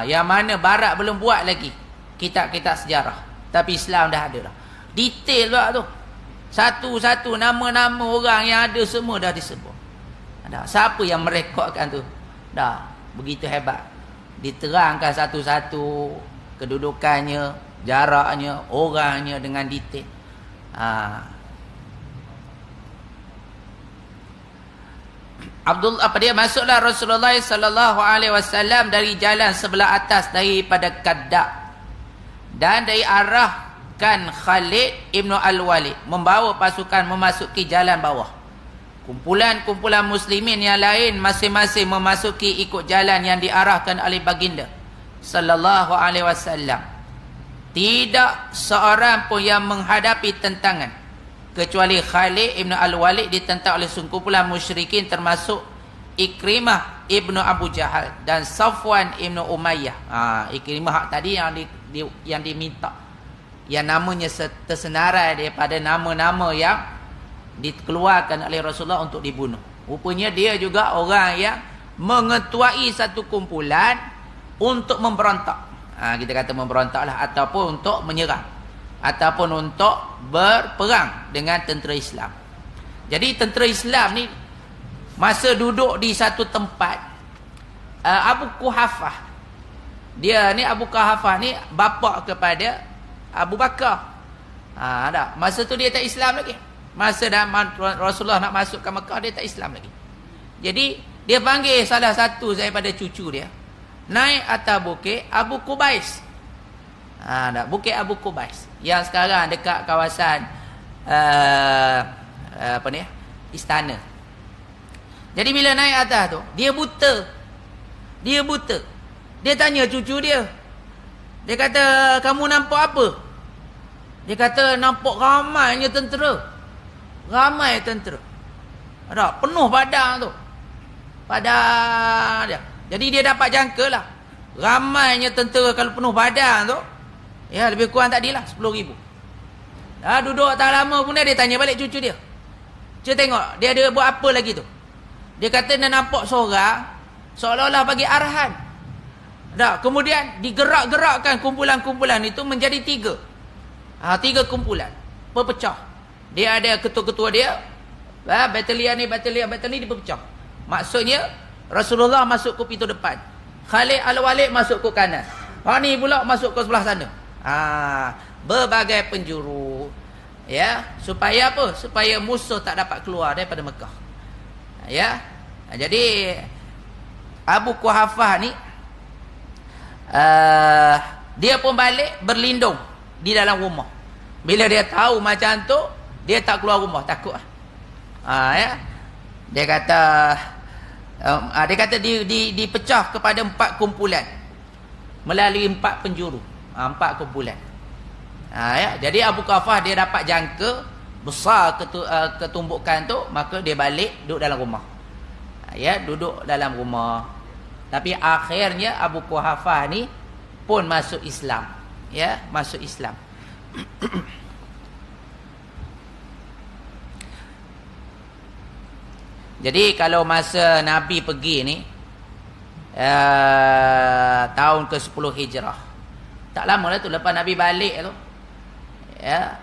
Yang mana barat belum buat lagi kitab-kitab sejarah, tapi Islam dah ada dah. Detail pula tu. Satu-satu nama-nama orang yang ada semua dah disebut. Siapa yang merekodkan tu? Dah begitu hebat. Diterangkan satu-satu kedudukannya, jaraknya, orangnya dengan detail. Masuklah Rasulullah sallallahu alaihi wasallam dari jalan sebelah atas daripada Kaddak dan dari arahkan Khalid Ibnu Al-Walid membawa pasukan memasuki jalan bawah. Kumpulan-kumpulan muslimin yang lain masing-masing memasuki ikut jalan yang diarahkan oleh baginda sallallahu alaihi wasallam. Tidak seorang pun yang menghadapi tentangan kecuali Khalid Ibn Al-Walid ditentang oleh sekumpulan musyrikin termasuk Ikrimah Ibnu Abu Jahal dan Safwan Ibnu Umayyah. Ikrimah tadi yang diminta, yang namanya tersenarai daripada nama-nama yang dikeluarkan oleh Rasulullah untuk dibunuh. Rupanya dia juga orang yang mengetuai satu kumpulan untuk memberontak. Kita kata memberontaklah, ataupun untuk menyerang, ataupun untuk berperang dengan tentera Islam. Jadi tentera Islam ni masa duduk di satu tempat, Abu Quhafah, dia ni Abu Quhafah ni bapa kepada Abu Bakar. Masa tu dia tak Islam lagi. Masa Rasulullah nak masuk ke Mekah, dia tak Islam lagi. Jadi dia panggil salah satu daripada cucu dia naik atas bukit Abu Qubais. Bukit Abu Qubais yang sekarang dekat kawasan istana. Jadi bila naik atas tu, dia buta. Dia buta. Dia tanya cucu dia. Dia kata, kamu nampak apa? Dia kata, nampak ramainya tentera. Ramai tentera. Ada penuh padang tu. Padang dia. Jadi dia dapat jangka lah. Ramainya tentera kalau penuh padang tu. Ya, lebih kurang tadilah 10,000. Dah duduk tak lama pun dia tanya balik cucu dia. Cuba tengok, dia ada buat apa lagi tu. Dia kata dia nampak seorang seolah-olah bagi arahan. Dah, kemudian digerak-gerakkan kumpulan-kumpulan itu menjadi 3. 3 kumpulan. Berpecah. Dia ada ketua-ketua dia. Batalion ni diperpecah. Maksudnya Rasulullah masuk ke pintu depan. Khalid Al-Walid masuk ke kanan. Ni pula masuk ke sebelah sana. Berbagai penjuru. Ya, supaya apa? Supaya musuh tak dapat keluar daripada Mekah. Ya. Jadi Abu Quhafah ni dia pun balik berlindung di dalam rumah. Bila dia tahu macam tu, dia tak keluar rumah, takut. Ya. Dia kata dipecah kepada 4 kumpulan melalui 4 penjuru. 4 kumpulan. Ya. Jadi Abu Quhafah dia dapat jangka besar ketumbukan tu, maka dia balik duduk dalam rumah. Ya, duduk dalam rumah. Tapi akhirnya Abu Quhafah ni pun masuk Islam. Ya, masuk Islam. Jadi kalau masa Nabi pergi ni tahun ke-10 Hijrah. Tak lama lah tu, lepas Nabi balik tu. Ya,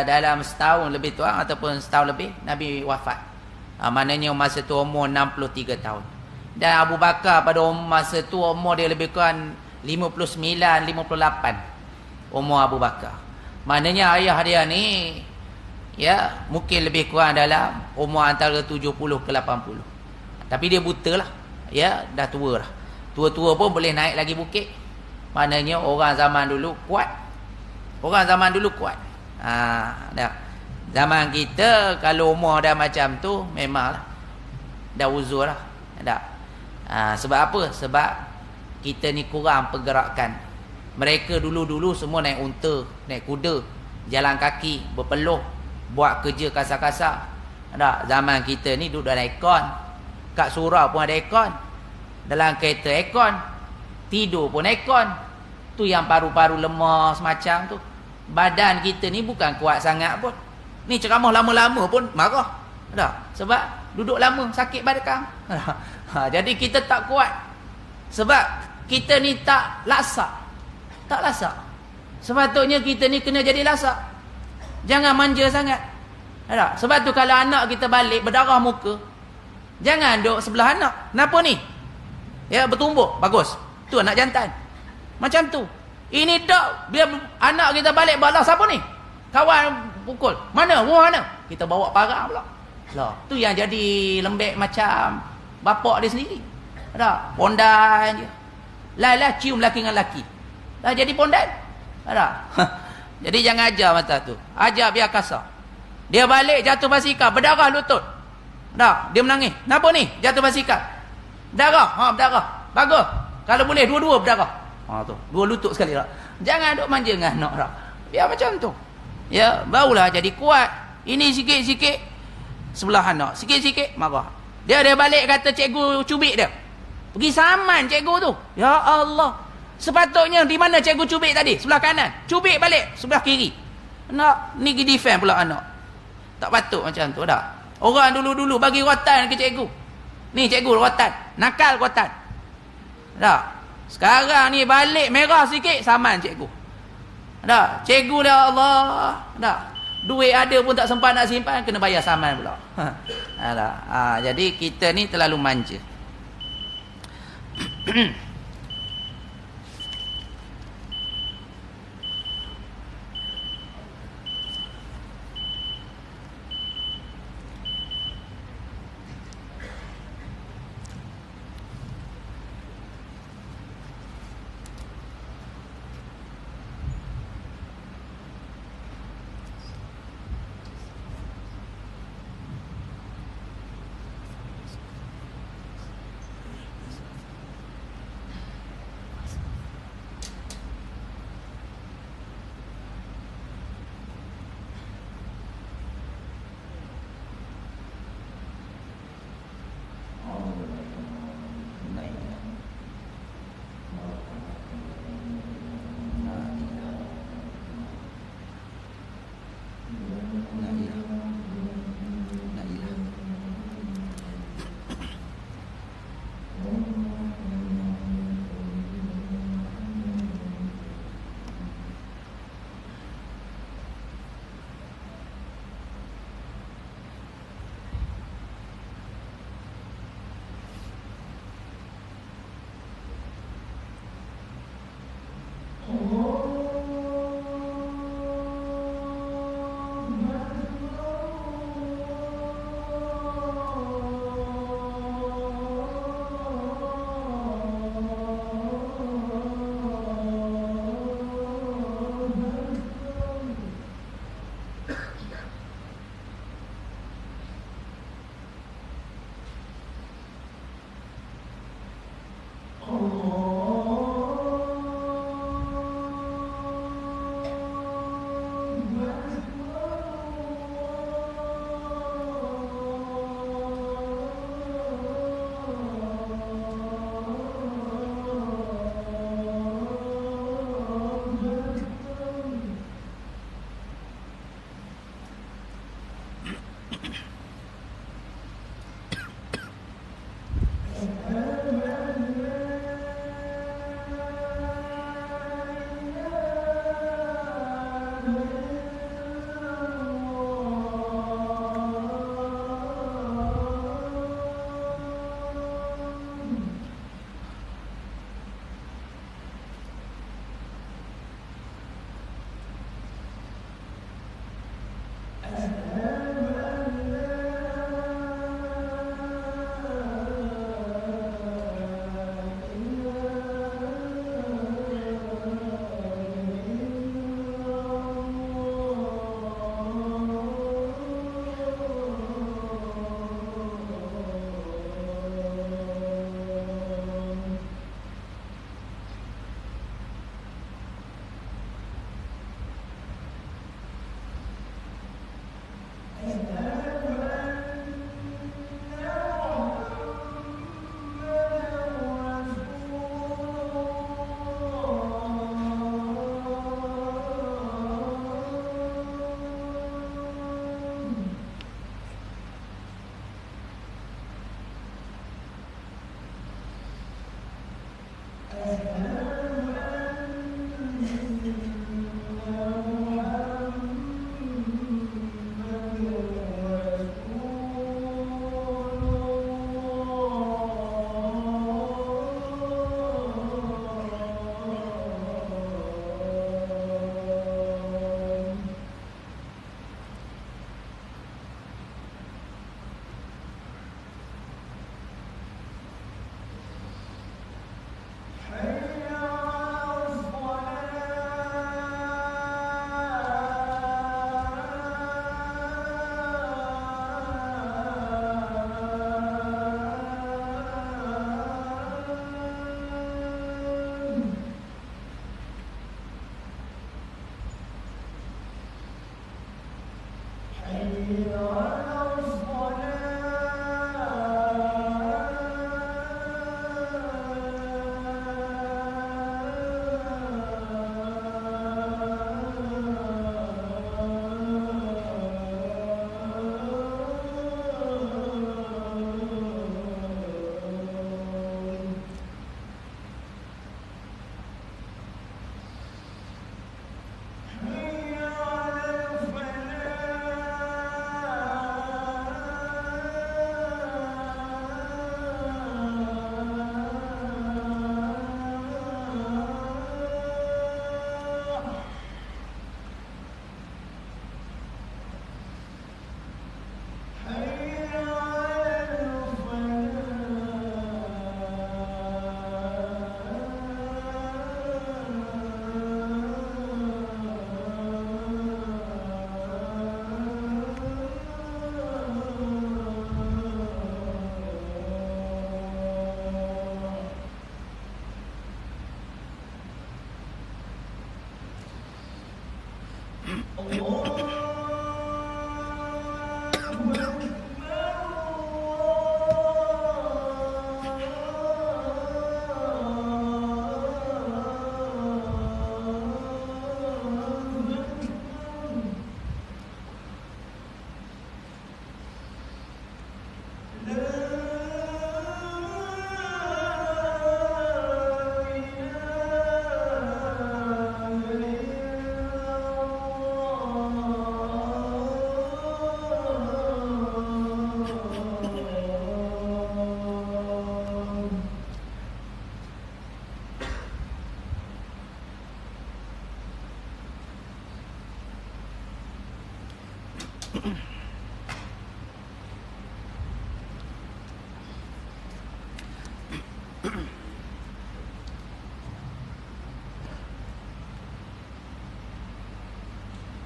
dalam setahun lebih kurang ataupun setahun lebih Nabi wafat. Maknanya masa tu umur 63 tahun. Dan Abu Bakar pada masa tu umur dia lebih kurang 59-58 umur Abu Bakar. Maknanya ayah dia ni ya mungkin lebih kurang dalam umur antara 70 ke 80. Tapi dia buta lah. Ya, dah tua lah. Tua-tua pun boleh naik lagi bukit. Maknanya orang zaman dulu kuat. Orang zaman dulu kuat. Dah. Zaman kita kalau umur dah macam tu memanglah dah uzur lah. Dah. Sebab apa? Sebab kita ni kurang pergerakan. Mereka dulu-dulu semua naik unta, naik kuda, jalan kaki, berpeluh, buat kerja kasar-kasar. Dah. Zaman kita ni duduk dalam aircon. Kat surau pun ada aircon. Dalam kereta aircon. Tidur pun aircon. Tu yang paru-paru lemah semacam tu. Badan kita ni bukan kuat sangat pun. Ni ceramah lama-lama pun marah. Dah. Sebab duduk lama sakit badakang. Jadi kita tak kuat. Sebab kita ni tak lasak. Tak lasak. Sepatutnya kita ni kena jadi lasak. Jangan manja sangat. Dah. Sebab tu kalau anak kita balik berdarah muka, jangan duduk sebelah anak. Kenapa ni? Ya, bertumbuk. Bagus. Tu anak jantan. Macam tu. Ini tak, biar anak kita balik balas siapa ni? Kawan pukul. Mana? Rumah mana? Kita bawa parang pula. Lah, tu yang jadi lembek macam bapak dia sendiri. Ada pondan je. Lai-lai cium laki dengan laki. Dah jadi pondan. Ada. Jadi jangan ajar masa tu. Ajar biar kasar. Dia balik jatuh basikal, berdarah lutut. Dah, dia menangis. Kenapa ni? Jatuh basikal. Berdarah. Berdarah. Bagus. Kalau boleh dua-dua berdarah. Tu, 2 lutut sekali lah. Jangan duk manja dengan anak dah. Biar macam tu. Ya, barulah jadi kuat. Ini sikit-sikit sebelah anak. Sikit-sikit marah. Dia balik kata cikgu cubit dia. Pergi saman cikgu tu. Ya Allah. Sepatutnya di mana cikgu cubit tadi? Sebelah kanan. Cubit balik sebelah kiri. Nak ni pergi defend pula anak. Tak patut macam tu dah. Orang dulu-dulu bagi rotan ke cikgu. Ni cikgu rotan. Nakal rotan. Dah. Sekarang ni balik merah sikit saman cikgu. Dah, cikgu dah Allah. Dah. Duit ada pun tak sempat nak simpan, kena bayar saman pula. Jadi kita ni terlalu manja.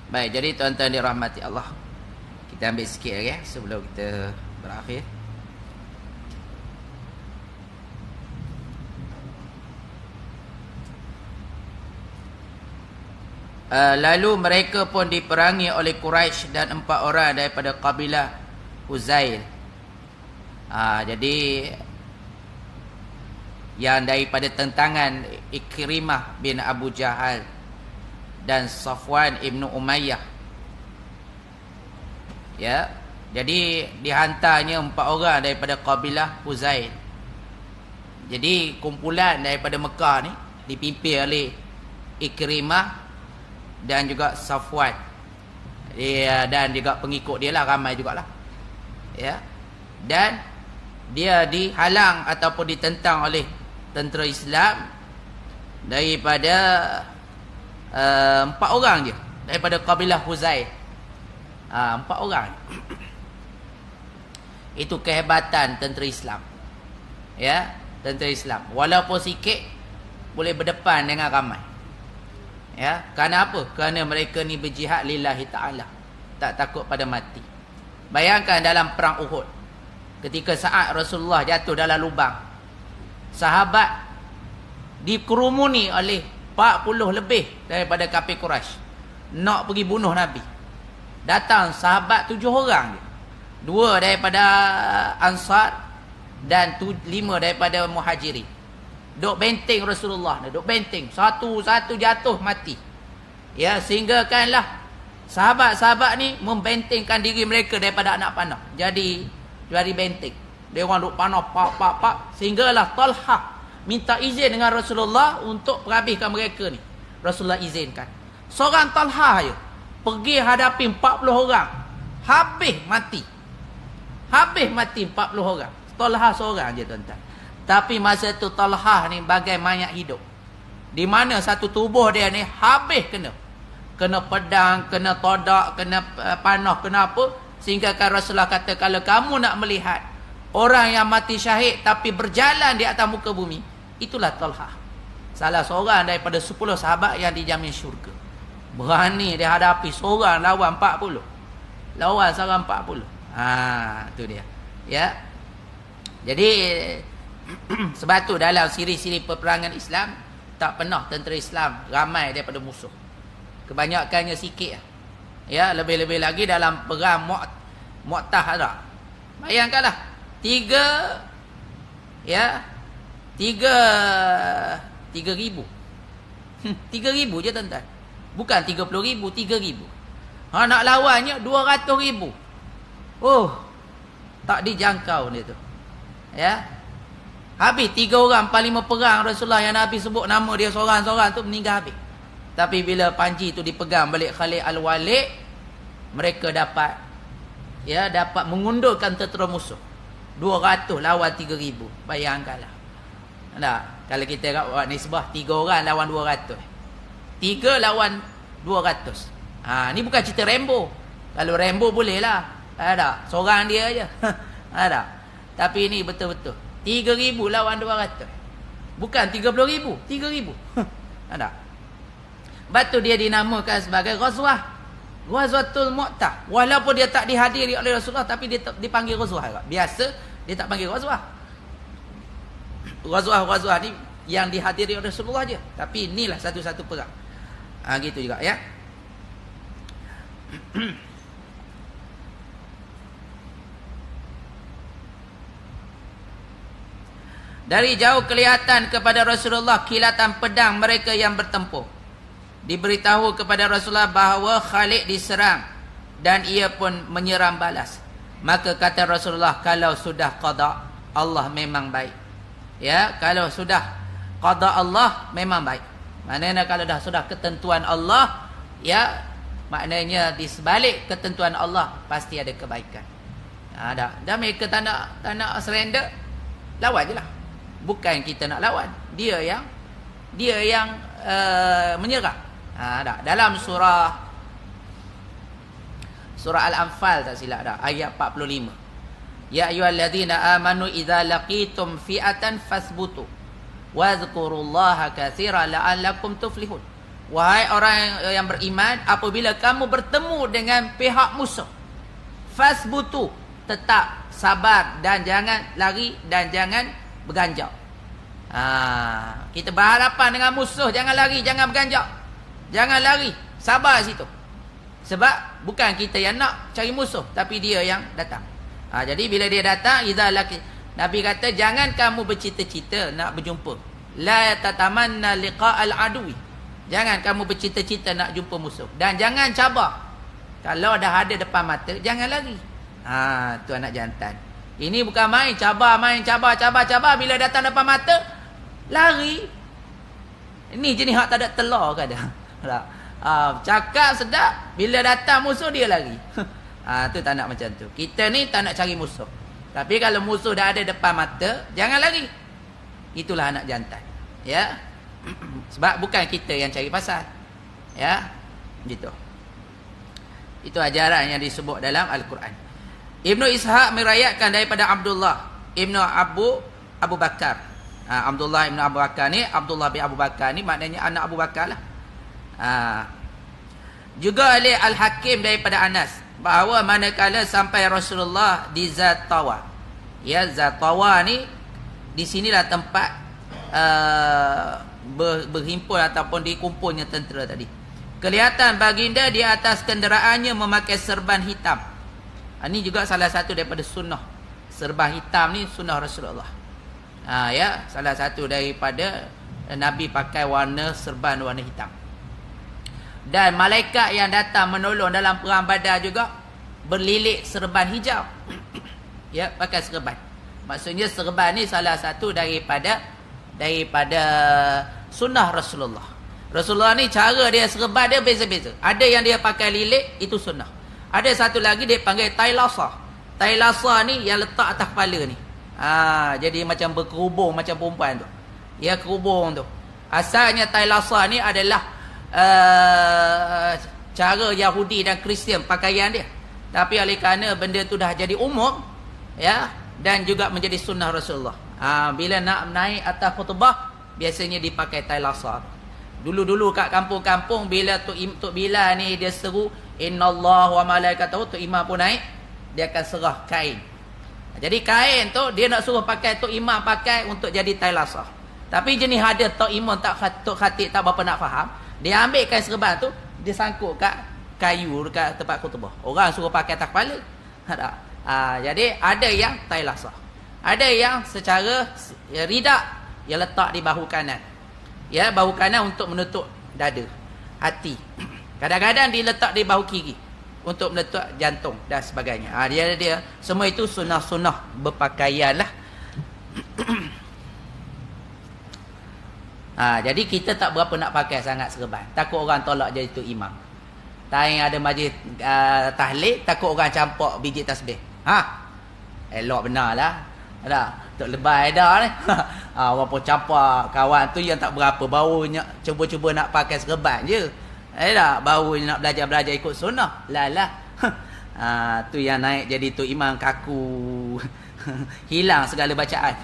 Baik, jadi tuan-tuan dirahmati Allah, kita ambil sikit lagi sebelum kita berakhir. Lalu mereka pun diperangi oleh Quraisy dan 4 orang daripada kabilah Huzail. Jadi yang daripada tentangan Ikrimah bin Abu Jahal dan Safwan ibnu Umayyah. Ya, jadi dihantarnya 4 orang daripada kabilah Huzail. Jadi kumpulan daripada Mekah ni dipimpin oleh Ikrimah dan juga Safwan. Dan juga pengikut dia lah, ramai jugalah. Ya. Dan dia dihalang ataupun ditentang oleh tentera Islam daripada 4 orang je daripada kabilah Huzail. 4 orang. Itu kehebatan tentera Islam. Ya, tentera Islam. Walaupun sikit boleh berdepan dengan ramai. Ya, kerana apa? Kerana mereka ni berjihad lillahi ta'ala, tak takut pada mati. Bayangkan dalam perang Uhud, ketika saat Rasulullah jatuh dalam lubang, sahabat dikerumuni oleh 40 lebih daripada kafir Quraisy nak pergi bunuh Nabi. Datang sahabat 7 orang je. 2 daripada Ansar dan 5 daripada Muhajirin. Duk benteng Rasulullah, duk benteng. Satu-satu jatuh mati. Ya, sehingga kanlah sahabat-sahabat ni membentengkan diri mereka daripada anak panah. Jadi benteng. Dia orang duk panah pak sehinggalah Talhah minta izin dengan Rasulullah untuk perhabiskan mereka ni. Rasulullah izinkan. Seorang Talha je pergi hadapi 40 orang. Habis mati 40 orang. Talha seorang je tuan-tuan. Tapi masa tu Talha ni bagai mayat hidup. Di mana satu tubuh dia ni habis kena pedang, kena todak, kena panah, kena apa, sehingga kan Rasulullah kata, kalau kamu nak melihat orang yang mati syahid tapi berjalan di atas muka bumi, itulah Talha, salah seorang daripada 10 sahabat yang dijamin syurga. Berani dia hadapi seorang lawan 40. Lawan seorang 40. Tu dia. Ya. Jadi sebab tu dalam siri-siri peperangan Islam tak pernah tentera Islam ramai daripada musuh. Kebanyakannya sikit. Ya, lebih-lebih lagi dalam perang Mu'tah ada. Bayangkanlah 3,000 je tuan-tuan. Bukan 30,000, 3,000. Nak lawannya 200,000. Oh, tak dijangkau dia tu. Ya. Habis 3 orang panglima perang Rasulullah yang Nabi sebut nama dia seorang-seorang tu meninggal habis. Tapi bila panji tu dipegang balik Khalid Al-Walid, mereka dapat mengundurkan tentera musuh. 200 lawan 3,000. Bayangkanlah. Tak? Kalau kita buat nisbah 3 orang lawan 200. 3 lawan 200. Ni bukan cerita Rambo. Kalau Rambo boleh lah. Ada. Seorang dia aja. Ada. Tapi ini betul-betul 3,000 lawan 200. Bukan 30,000, 3,000. Ada. Batu dia dinamakan sebagai Ghazwah. Ghazwatul Mu'tah. Walaupun dia tak dihadiri oleh Rasulullah, tapi dia dipanggil Ghazwah. Biasa dia tak panggil Ghazwah. Ghazwah ni yang dihadiri oleh Rasulullah je. Tapi inilah satu-satu perang. Gitu juga ya. Dari jauh kelihatan kepada Rasulullah kilatan pedang mereka yang bertempur. Diberitahu kepada Rasulullah bahawa Khalid diserang dan ia pun menyerang balas. Maka kata Rasulullah, kalau sudah qada Allah memang baik. Ya, kalau sudah qada Allah memang baik. Maknanya kalau sudah ketentuan Allah, ya, maknanya di sebalik ketentuan Allah pasti ada kebaikan. Ada. Dan mereka tak nak surrender, lawan je lah. Bukan kita nak lawan, dia yang menyerang. Dalam surah Al-Anfal tak silap dah, ayat 45. Ya ayyuhalladzina amanu idza laqitum fi'atan fasbutu wadhkurullaha katsiran la'allakum tuflihun. Wahai orang yang beriman, apabila kamu bertemu dengan pihak musuh, fasbutu, tetap sabar dan jangan lari dan jangan berganjak. Kita berhadapan dengan musuh, jangan lari, jangan berganjak. Jangan lari, sabar situ. Sebab bukan kita yang nak cari musuh, tapi dia yang datang. Jadi bila dia datang, Nabi kata, jangan kamu bercita-cita nak berjumpa. La tatamanna liqa'al adui. Jangan kamu bercita-cita nak jumpa musuh. Dan jangan cabar. Kalau dah ada depan mata, jangan lari. Tu anak jantan. Ini bukan main cabar. Bila datang depan mata, lari. Ini jenis hak tak ada telur kadang. Cakap sedap, bila datang musuh dia lari. Tu tak nak macam tu. Kita ni tak nak cari musuh. Tapi kalau musuh dah ada depan mata, jangan lari. Itulah anak jantan. Ya. Sebab bukan kita yang cari pasal. Ya. Gitu. Itu ajaran yang disebut dalam Al-Quran. Ibnu Ishaq meriwayatkan daripada Abdullah Ibnu Abu Bakar. Abdullah Ibnu Abu Bakar ni, Abdullah bin Abu Bakar ni maknanya anak Abu Bakar lah. Juga oleh Al-Hakim daripada Anas bahawa manakala sampai Rasulullah di Zatawa. Ya, Zatawa ni di sinilah tempat berhimpun ataupun dikumpulnya tentera tadi. Kelihatan baginda di atas kenderaannya memakai serban hitam. Ini juga salah satu daripada sunnah. Serban hitam ni sunnah Rasulullah. Ya, salah satu daripada Nabi pakai warna serban warna hitam. Dan malaikat yang datang menolong dalam perang Badar juga berlilit serban hijau. Ya, pakai serban. Maksudnya serban ni salah satu daripada daripada sunnah Rasulullah. Rasulullah ni cara dia serban dia beza-beza. Ada yang dia pakai lilit, itu sunnah. Ada satu lagi dia panggil tailasa. Tailasa ni yang letak atas kepala ni. Jadi macam berkerubung macam perempuan tu. Ya, kerubung tu. Asalnya tailasa ni adalah cara Yahudi dan Kristian pakaian dia. Tapi oleh kerana benda tu dah jadi umum, ya, dan juga menjadi sunnah Rasulullah. Bila nak naik atas khutbah, biasanya dipakai tailasa. Dulu-dulu kat kampung-kampung, bila Tok Bilal ni dia seru innallaha wa malaikatahu, Tok Imam pun naik, dia akan serah kain. Jadi kain tu dia nak suruh pakai, Tok Imam pakai untuk jadi tailasa. Tapi jenis ada Tok Imam Tok Khatib tak berapa nak faham, dia ambil kain serban tu, dia sangkut kat kayu dekat tempat khutbah. Orang suruh pakai atas kepala. Jadi ada yang tailasa. Ada yang secara ridak, yang letak di bahu kanan. Ya, bahu kanan untuk menutup dada, hati. Kadang-kadang diletak di bahu kiri untuk menutup jantung dan sebagainya. Dia semua itu sunnah-sunnah berpakaian lah. Jadi kita tak berapa nak pakai sangat serban. Takut orang tolak jadi tu imam. Taing ada majlis tahlil, takut orang campak biji tasbih. Elok benar lah. Tok lebay dah ni. Orang pun campak kawan tu yang tak berapa, barunya cuba-cuba nak pakai serban je. Baru nak belajar-belajar ikut sunnah. Tu yang naik jadi tu imam kaku. Hilang segala bacaan.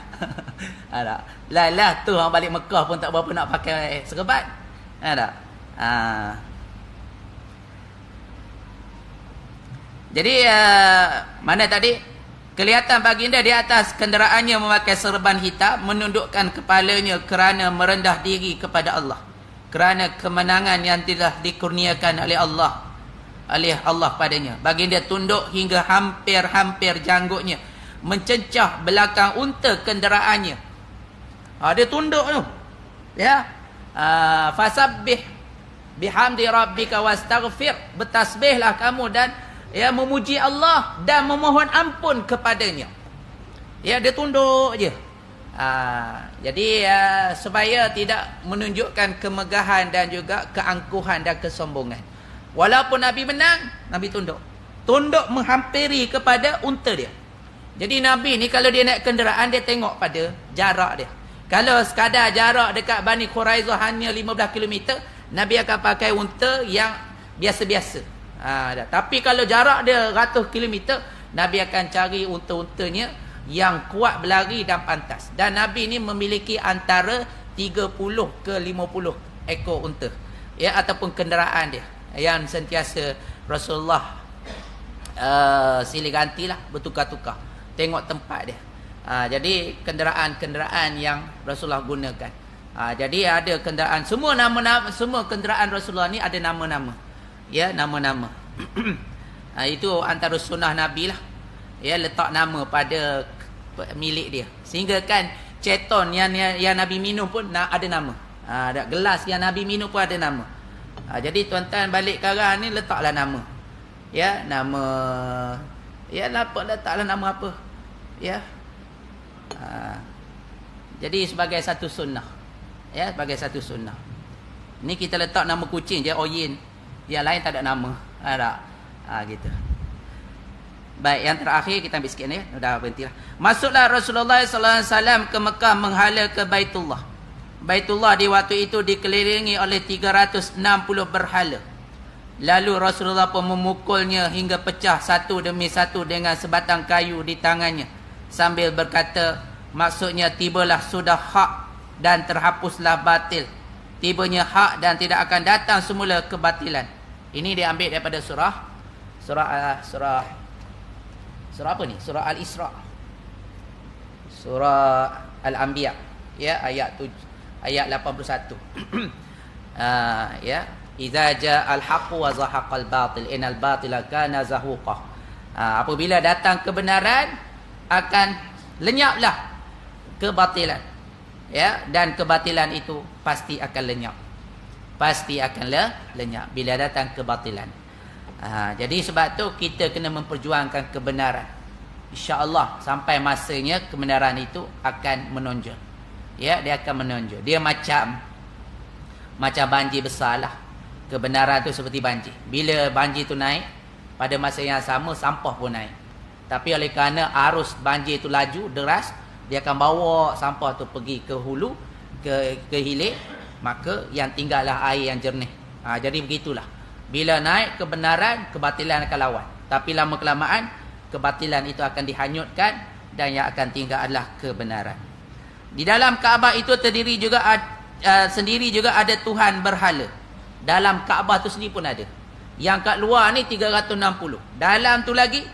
Tu orang balik Mekah pun tak berapa nak pakai serban. Jadi mana tadi? Kelihatan baginda di atas kenderaannya memakai serban hitam, menundukkan kepalanya kerana merendah diri kepada Allah. Kerana kemenangan yang telah dikurniakan oleh Allah padanya. Baginda tunduk hingga hampir-hampir janggutnya mencencah belakang unta kenderaannya. Dia tunduk tu. Ya. Fasabbih bihamdi rabbika wastaghfir. Bertasbihlah kamu dan memuji Allah dan memohon ampun kepadanya. Dia tunduk je. Jadi supaya tidak menunjukkan kemegahan dan juga keangkuhan dan kesombongan. Walaupun Nabi menang, Nabi tunduk. Tunduk menghampiri kepada unta dia. Jadi Nabi ni kalau dia naik kenderaan, dia tengok pada jarak dia. Kalau sekadar jarak dekat Bani Quraizah hanya 15 km, Nabi akan pakai unta yang biasa-biasa. Tapi kalau jarak dia ratus kilometer, Nabi akan cari unta-untanya yang kuat berlari dan pantas. Dan Nabi ni memiliki antara 30 ke 50 ekor unta, ya, ataupun kenderaan dia yang sentiasa Rasulullah silih gantilah, bertukar-tukar tengok tempat dia. Jadi kenderaan-kenderaan yang Rasulullah gunakan. Jadi ada kenderaan, semua nama-nama, semua kenderaan Rasulullah ni ada nama-nama. Ya, nama-nama. Itu antara sunnah Nabi lah. Ya, letak nama pada milik dia. Sehingga kan ceton yang Nabi minum pun ada nama. Ada gelas yang Nabi minum pun ada nama. Jadi tuan-tuan balik karang ni letaklah nama. Ya, nama. Ya, letaklah nama apa. Ya. Jadi sebagai satu sunnah. Ya, sebagai satu sunnah. Ni kita letak nama kucing je, Oyin. Yang lain tak ada nama. Gitu. Baik, yang terakhir kita ambil sikit ni. Dah berhentilah. Masuklah Rasulullah SAW ke Mekah menghala ke Baitullah. Baitullah di waktu itu dikelilingi oleh 360 berhala. Lalu Rasulullah pun memukulnya hingga pecah satu demi satu dengan sebatang kayu di tangannya. Sambil berkata, maksudnya tibalah sudah hak dan terhapuslah batil. Tibanya hak dan tidak akan datang semula kebatilan. Ini diambil daripada surah apa ni? Surah Al-Isra. Surah Al-Anbiya, ya, ayat 81. Ya, idza ja'al haqqu wa zahaqal batil innal batila kana zahuqa. Apabila datang kebenaran, akan lenyaplah kebatilan. Ya, dan kebatilan itu pasti akan lenyap. Pasti akan lenyap bila datang kebatilan. Jadi sebab tu kita kena memperjuangkan kebenaran. InsyaAllah sampai masanya kebenaran itu akan menonjol. Ya, dia akan menonjol. Dia macam banjir besar lah. Kebenaran tu seperti banjir. Bila banjir tu naik, pada masa yang sama sampah pun naik. Tapi oleh kerana arus banjir tu laju deras, dia akan bawa sampah tu pergi ke hulu, ke hilir, maka yang tinggallah air yang jernih. Jadi begitulah. Bila naik kebenaran, kebatilan akan lawan. Tapi lama kelamaan kebatilan itu akan dihanyutkan dan yang akan tinggal adalah kebenaran. Di dalam Kaabah itu terdiri juga sendiri juga ada Tuhan berhala. Dalam Kaabah tu sendiri pun ada. Yang kat luar ni 360. Dalam tu lagi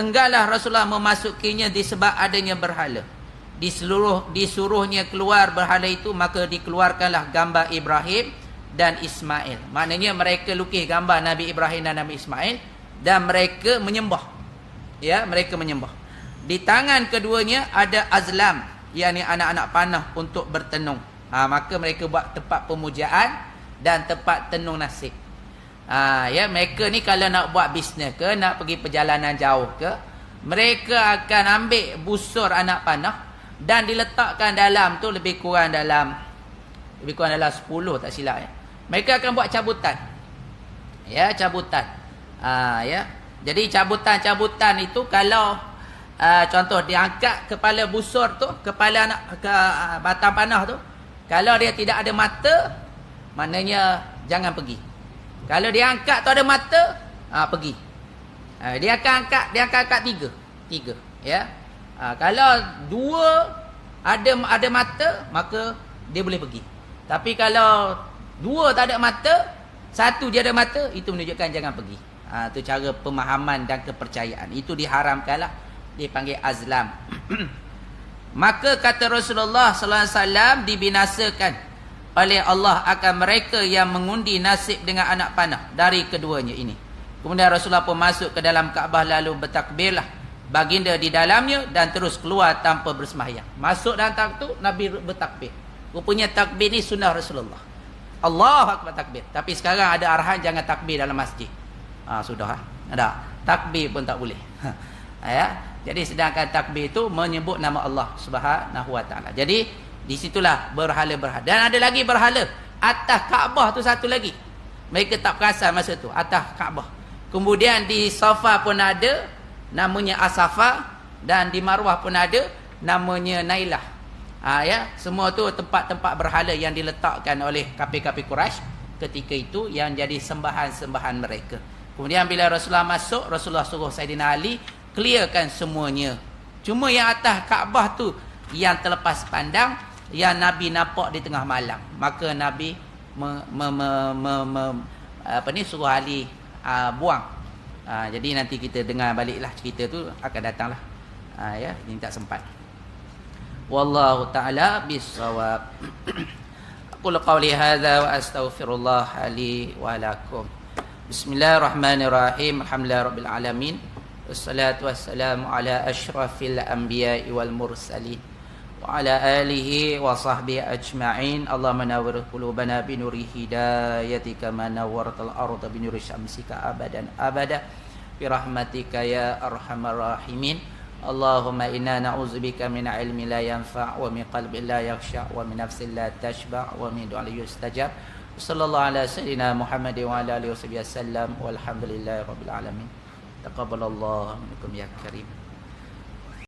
enggalah Rasulullah memasukinya disebab adanya berhala. Disuruhnya keluar berhala itu, maka dikeluarkanlah gambar Ibrahim dan Ismail. Maknanya mereka lukis gambar Nabi Ibrahim dan Nabi Ismail dan mereka menyembah. Ya, mereka menyembah. Di tangan keduanya ada azlam, yakni anak-anak panah untuk bertenung. Maka mereka buat tempat pemujaan dan tempat tenung nasib. Ya, mereka ni kalau nak buat bisnes ke, nak pergi perjalanan jauh ke, mereka akan ambil busur anak panah dan diletakkan dalam tu lebih kurang dalam 10 tak silap ya. Mereka akan buat cabutan. Ya, cabutan. Ya. Jadi cabutan itu kalau contoh diangkat kepala busur tu, kepala batang panah tu, kalau dia tidak ada mata, maknanya jangan pergi. Kalau dia angkat tu ada mata, pergi. Dia akan angkat tiga. Ya. Kalau dua ada mata, maka dia boleh pergi. Tapi kalau dua tak ada mata, satu je ada mata, itu menunjukkan jangan pergi. Itu cara pemahaman dan kepercayaan. Itu diharamkanlah, dipanggil azlam. Maka kata Rasulullah sallallahu alaihi wasallam, dibinasakan oleh Allah akan mereka yang mengundi nasib dengan anak panah dari keduanya ini. Kemudian Rasulullah pun masuk ke dalam Kaabah lalu bertakbirlah baginda di dalamnya dan terus keluar tanpa bersembahyang. Masuk dalam tu Nabi bertakbir. Rupanya takbir ni sunnah Rasulullah. Allahu akbar takbir. Tapi sekarang ada arahan jangan takbir dalam masjid. Sudah ada. Takbir pun tak boleh. Ya. Jadi sedangkan takbir itu menyebut nama Allah Subhanahu wa taala. Jadi di situlah berhala-berhala. Dan ada lagi berhala atas Kaabah tu satu lagi. Mereka tak perasan masa tu atas Kaabah. Kemudian di Safa pun ada namanya As-Safa dan di Marwah pun ada namanya Nailah. Ya, semua tu tempat-tempat berhala yang diletakkan oleh kafir-kafir Quraisy ketika itu yang jadi sembahan-sembahan mereka. Kemudian bila Rasulullah masuk, Rasulullah suruh Saidina Ali clearkan semuanya. Cuma yang atas Kaabah tu yang terlepas pandang, yang Nabi nampak di tengah malam. Maka Nabi suruh Ali buang. Jadi nanti kita dengar baliklah cerita tu, akan datanglah. Ya, ini tak sempat. Wallahu ta'ala bis-shawab. Aqulu qawli hadza wa astaghfirullah li wa lakum. Bismillahirrahmanirrahim. Alhamdulillahirabbil alamin. Wassalatu wassalamu ala asyrafil anbiya'i wal mursalin wa ala alihi wa sahbihi ajma'in. Allahumma nawwir qulubana bi nuri hidayatika ma nawwartal arda bi nuri syamsika abadan abada bi rahmatika ya arhamar rahimin. Allahumma inna na'udzubika min ilmin la yanfa' wa min qalbin la yakhsha' wa min nafsin la tashba' wa min du'ain yustajab. Sallallahu ala sayyidina Muhammad wa ala alihi wasallam walhamdulillahi rabbil alamin. Taqabbalallahu minkum ya karim.